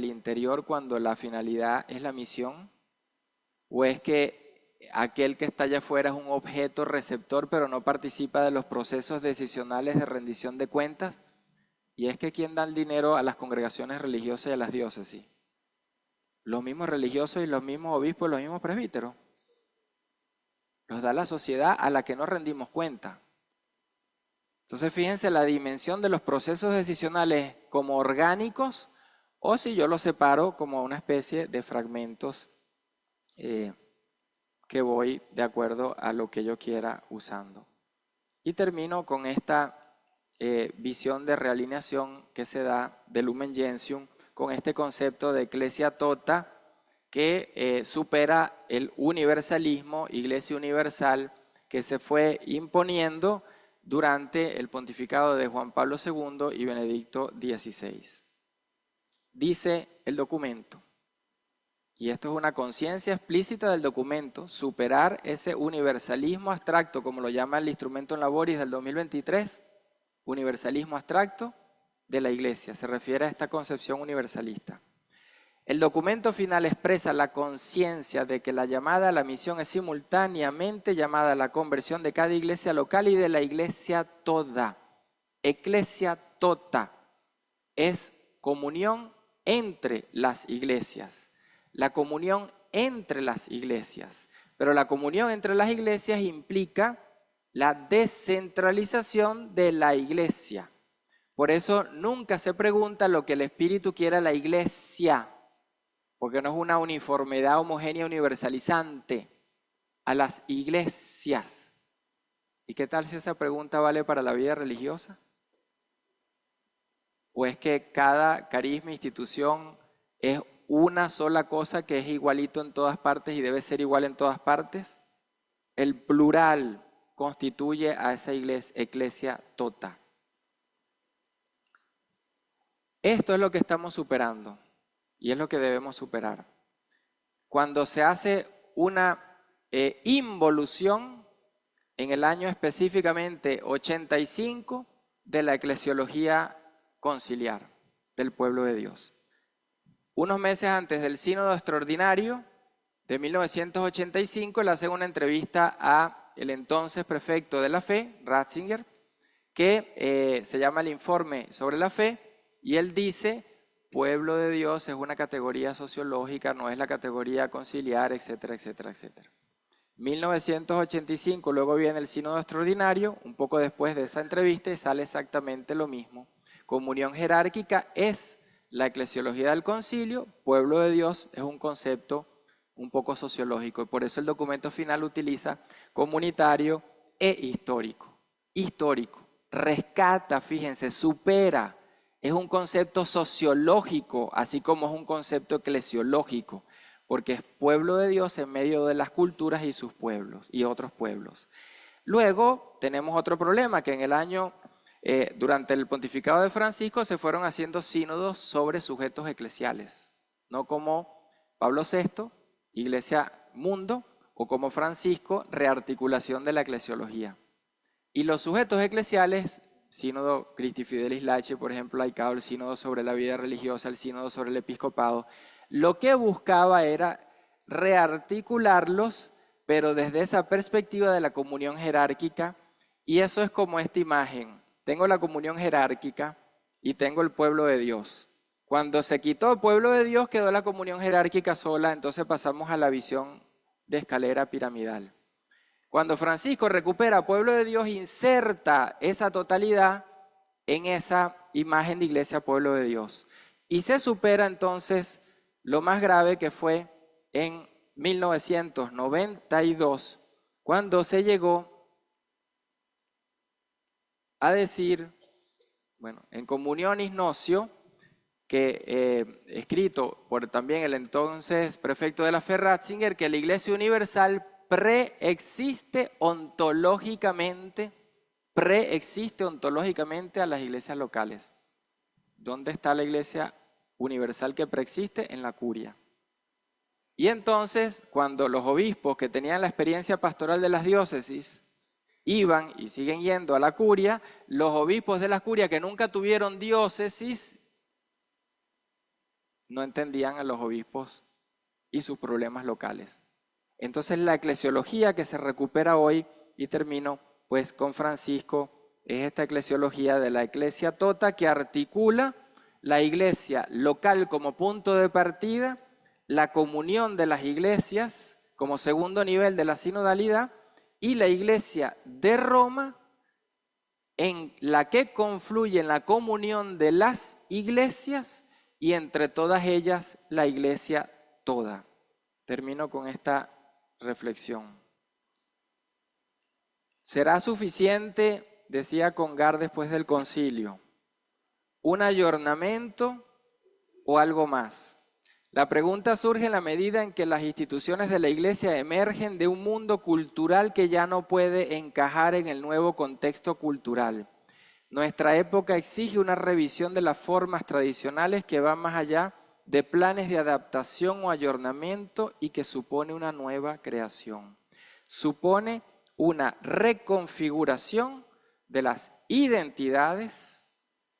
interior cuando la finalidad es la misión? ¿O es que aquel que está allá afuera es un objeto receptor pero no participa de los procesos decisionales de rendición de cuentas? Y es que ¿quién da el dinero a las congregaciones religiosas y a las diócesis? Los mismos religiosos y los mismos obispos, los mismos presbíteros. Los da la sociedad a la que no rendimos cuenta. Entonces fíjense la dimensión de los procesos decisionales como orgánicos, o si yo los separo como una especie de fragmentos que voy de acuerdo a lo que yo quiera usando. Y termino con esta visión de realineación que se da de Lumen Gentium con este concepto de Ecclesia Tota que supera el universalismo, Iglesia Universal, que se fue imponiendo durante el pontificado de Juan Pablo II y Benedicto XVI. Dice el documento: y esto es una conciencia explícita del documento, superar ese universalismo abstracto, como lo llama el Instrumentum Laboris del 2023, universalismo abstracto de la Iglesia, se refiere a esta concepción universalista. El documento final expresa la conciencia de que la llamada a la misión es simultáneamente llamada a la conversión de cada iglesia local y de la iglesia toda. Ecclesia tota es comunión entre las iglesias. La comunión entre las iglesias. Pero la comunión entre las iglesias implica la descentralización de la iglesia. Por eso nunca se pregunta lo que el Espíritu quiere a la iglesia, porque no es una uniformidad homogénea universalizante a las iglesias. ¿Y qué tal si esa pregunta vale para la vida religiosa? ¿O es que cada carisma, institución es una sola cosa que es igualito en todas partes y debe ser igual en todas partes? El plural constituye a esa iglesia, ecclesia tota. Esto es lo que estamos superando y es lo que debemos superar. Cuando se hace una involución en el año específicamente 85 de la eclesiología conciliar del pueblo de Dios. Unos meses antes del sínodo extraordinario de 1985 le hacen una entrevista a el entonces prefecto de la fe, Ratzinger, que se llama el informe sobre la fe, y él dice, pueblo de Dios es una categoría sociológica, no es la categoría conciliar, etcétera, etcétera, etcétera. 1985, luego viene el sínodo extraordinario, un poco después de esa entrevista, y sale exactamente lo mismo. Comunión jerárquica es la eclesiología del concilio, pueblo de Dios es un concepto un poco sociológico, y por eso el documento final utiliza comunitario e histórico. Histórico, rescata, fíjense, supera, es un concepto sociológico, así como es un concepto eclesiológico, porque es pueblo de Dios en medio de las culturas y sus pueblos y otros pueblos. Luego tenemos otro problema, que en el año, durante el pontificado de Francisco, se fueron haciendo sínodos sobre sujetos eclesiales, no como Pablo VI, Iglesia Mundo, o como Francisco, rearticulación de la eclesiología. Y los sujetos eclesiales, sínodo Christi Fidelis Lache, por ejemplo, laicado, el sínodo sobre la vida religiosa, el sínodo sobre el episcopado, lo que buscaba era rearticularlos, pero desde esa perspectiva de la comunión jerárquica, y eso es como esta imagen. Tengo la comunión jerárquica y tengo el pueblo de Dios. Cuando se quitó el pueblo de Dios, quedó la comunión jerárquica sola, entonces pasamos a la visión de escalera piramidal. Cuando Francisco recupera pueblo de Dios, inserta esa totalidad en esa imagen de iglesia pueblo de Dios. Y se supera entonces lo más grave, que fue en 1992, cuando se llegó a decir, bueno, en Comunionis Notio, que escrito por también el entonces prefecto de la fe Ratzinger, que la Iglesia Universal preexiste ontológicamente a las iglesias locales. ¿Dónde está la Iglesia Universal que preexiste? En la curia. Y entonces, cuando los obispos que tenían la experiencia pastoral de las diócesis iban y siguen yendo a la curia, los obispos de la curia que nunca tuvieron diócesis no entendían a los obispos y sus problemas locales. Entonces la eclesiología que se recupera hoy, y termino pues con Francisco, es esta eclesiología de la Ecclesia Tota, que articula la iglesia local como punto de partida, la comunión de las iglesias como segundo nivel de la sinodalidad, y la iglesia de Roma, en la que confluye en la comunión de las iglesias, y entre todas ellas la iglesia toda. Termino con esta reflexión. ¿Será suficiente, decía Congar después del concilio, un ayornamiento o algo más? La pregunta surge en la medida en que las instituciones de la iglesia emergen de un mundo cultural que ya no puede encajar en el nuevo contexto cultural. Nuestra época exige una revisión de las formas tradicionales que van más allá de planes de adaptación o ayornamiento y que supone una nueva creación. Supone una reconfiguración de las identidades,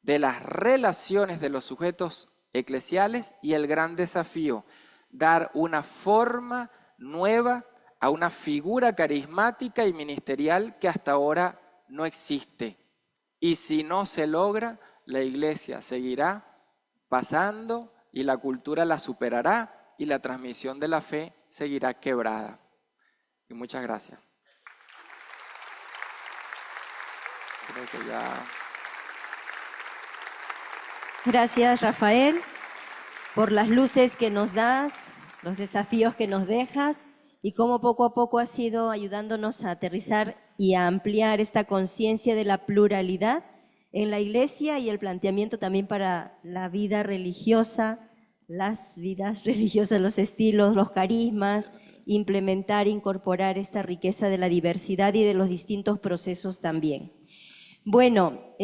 de las relaciones de los sujetos eclesiales y el gran desafío, dar una forma nueva a una figura carismática y ministerial que hasta ahora no existe. Y si no se logra, la Iglesia seguirá pasando y la cultura la superará y la transmisión de la fe seguirá quebrada. Y muchas gracias. Creo que ya... Gracias, Rafael, por las luces que nos das, los desafíos que nos dejas y cómo poco a poco has ido ayudándonos a aterrizar y a ampliar esta conciencia de la pluralidad en la Iglesia y el planteamiento también para la vida religiosa, las vidas religiosas, los estilos, los carismas, implementar, incorporar esta riqueza de la diversidad y de los distintos procesos también. Bueno,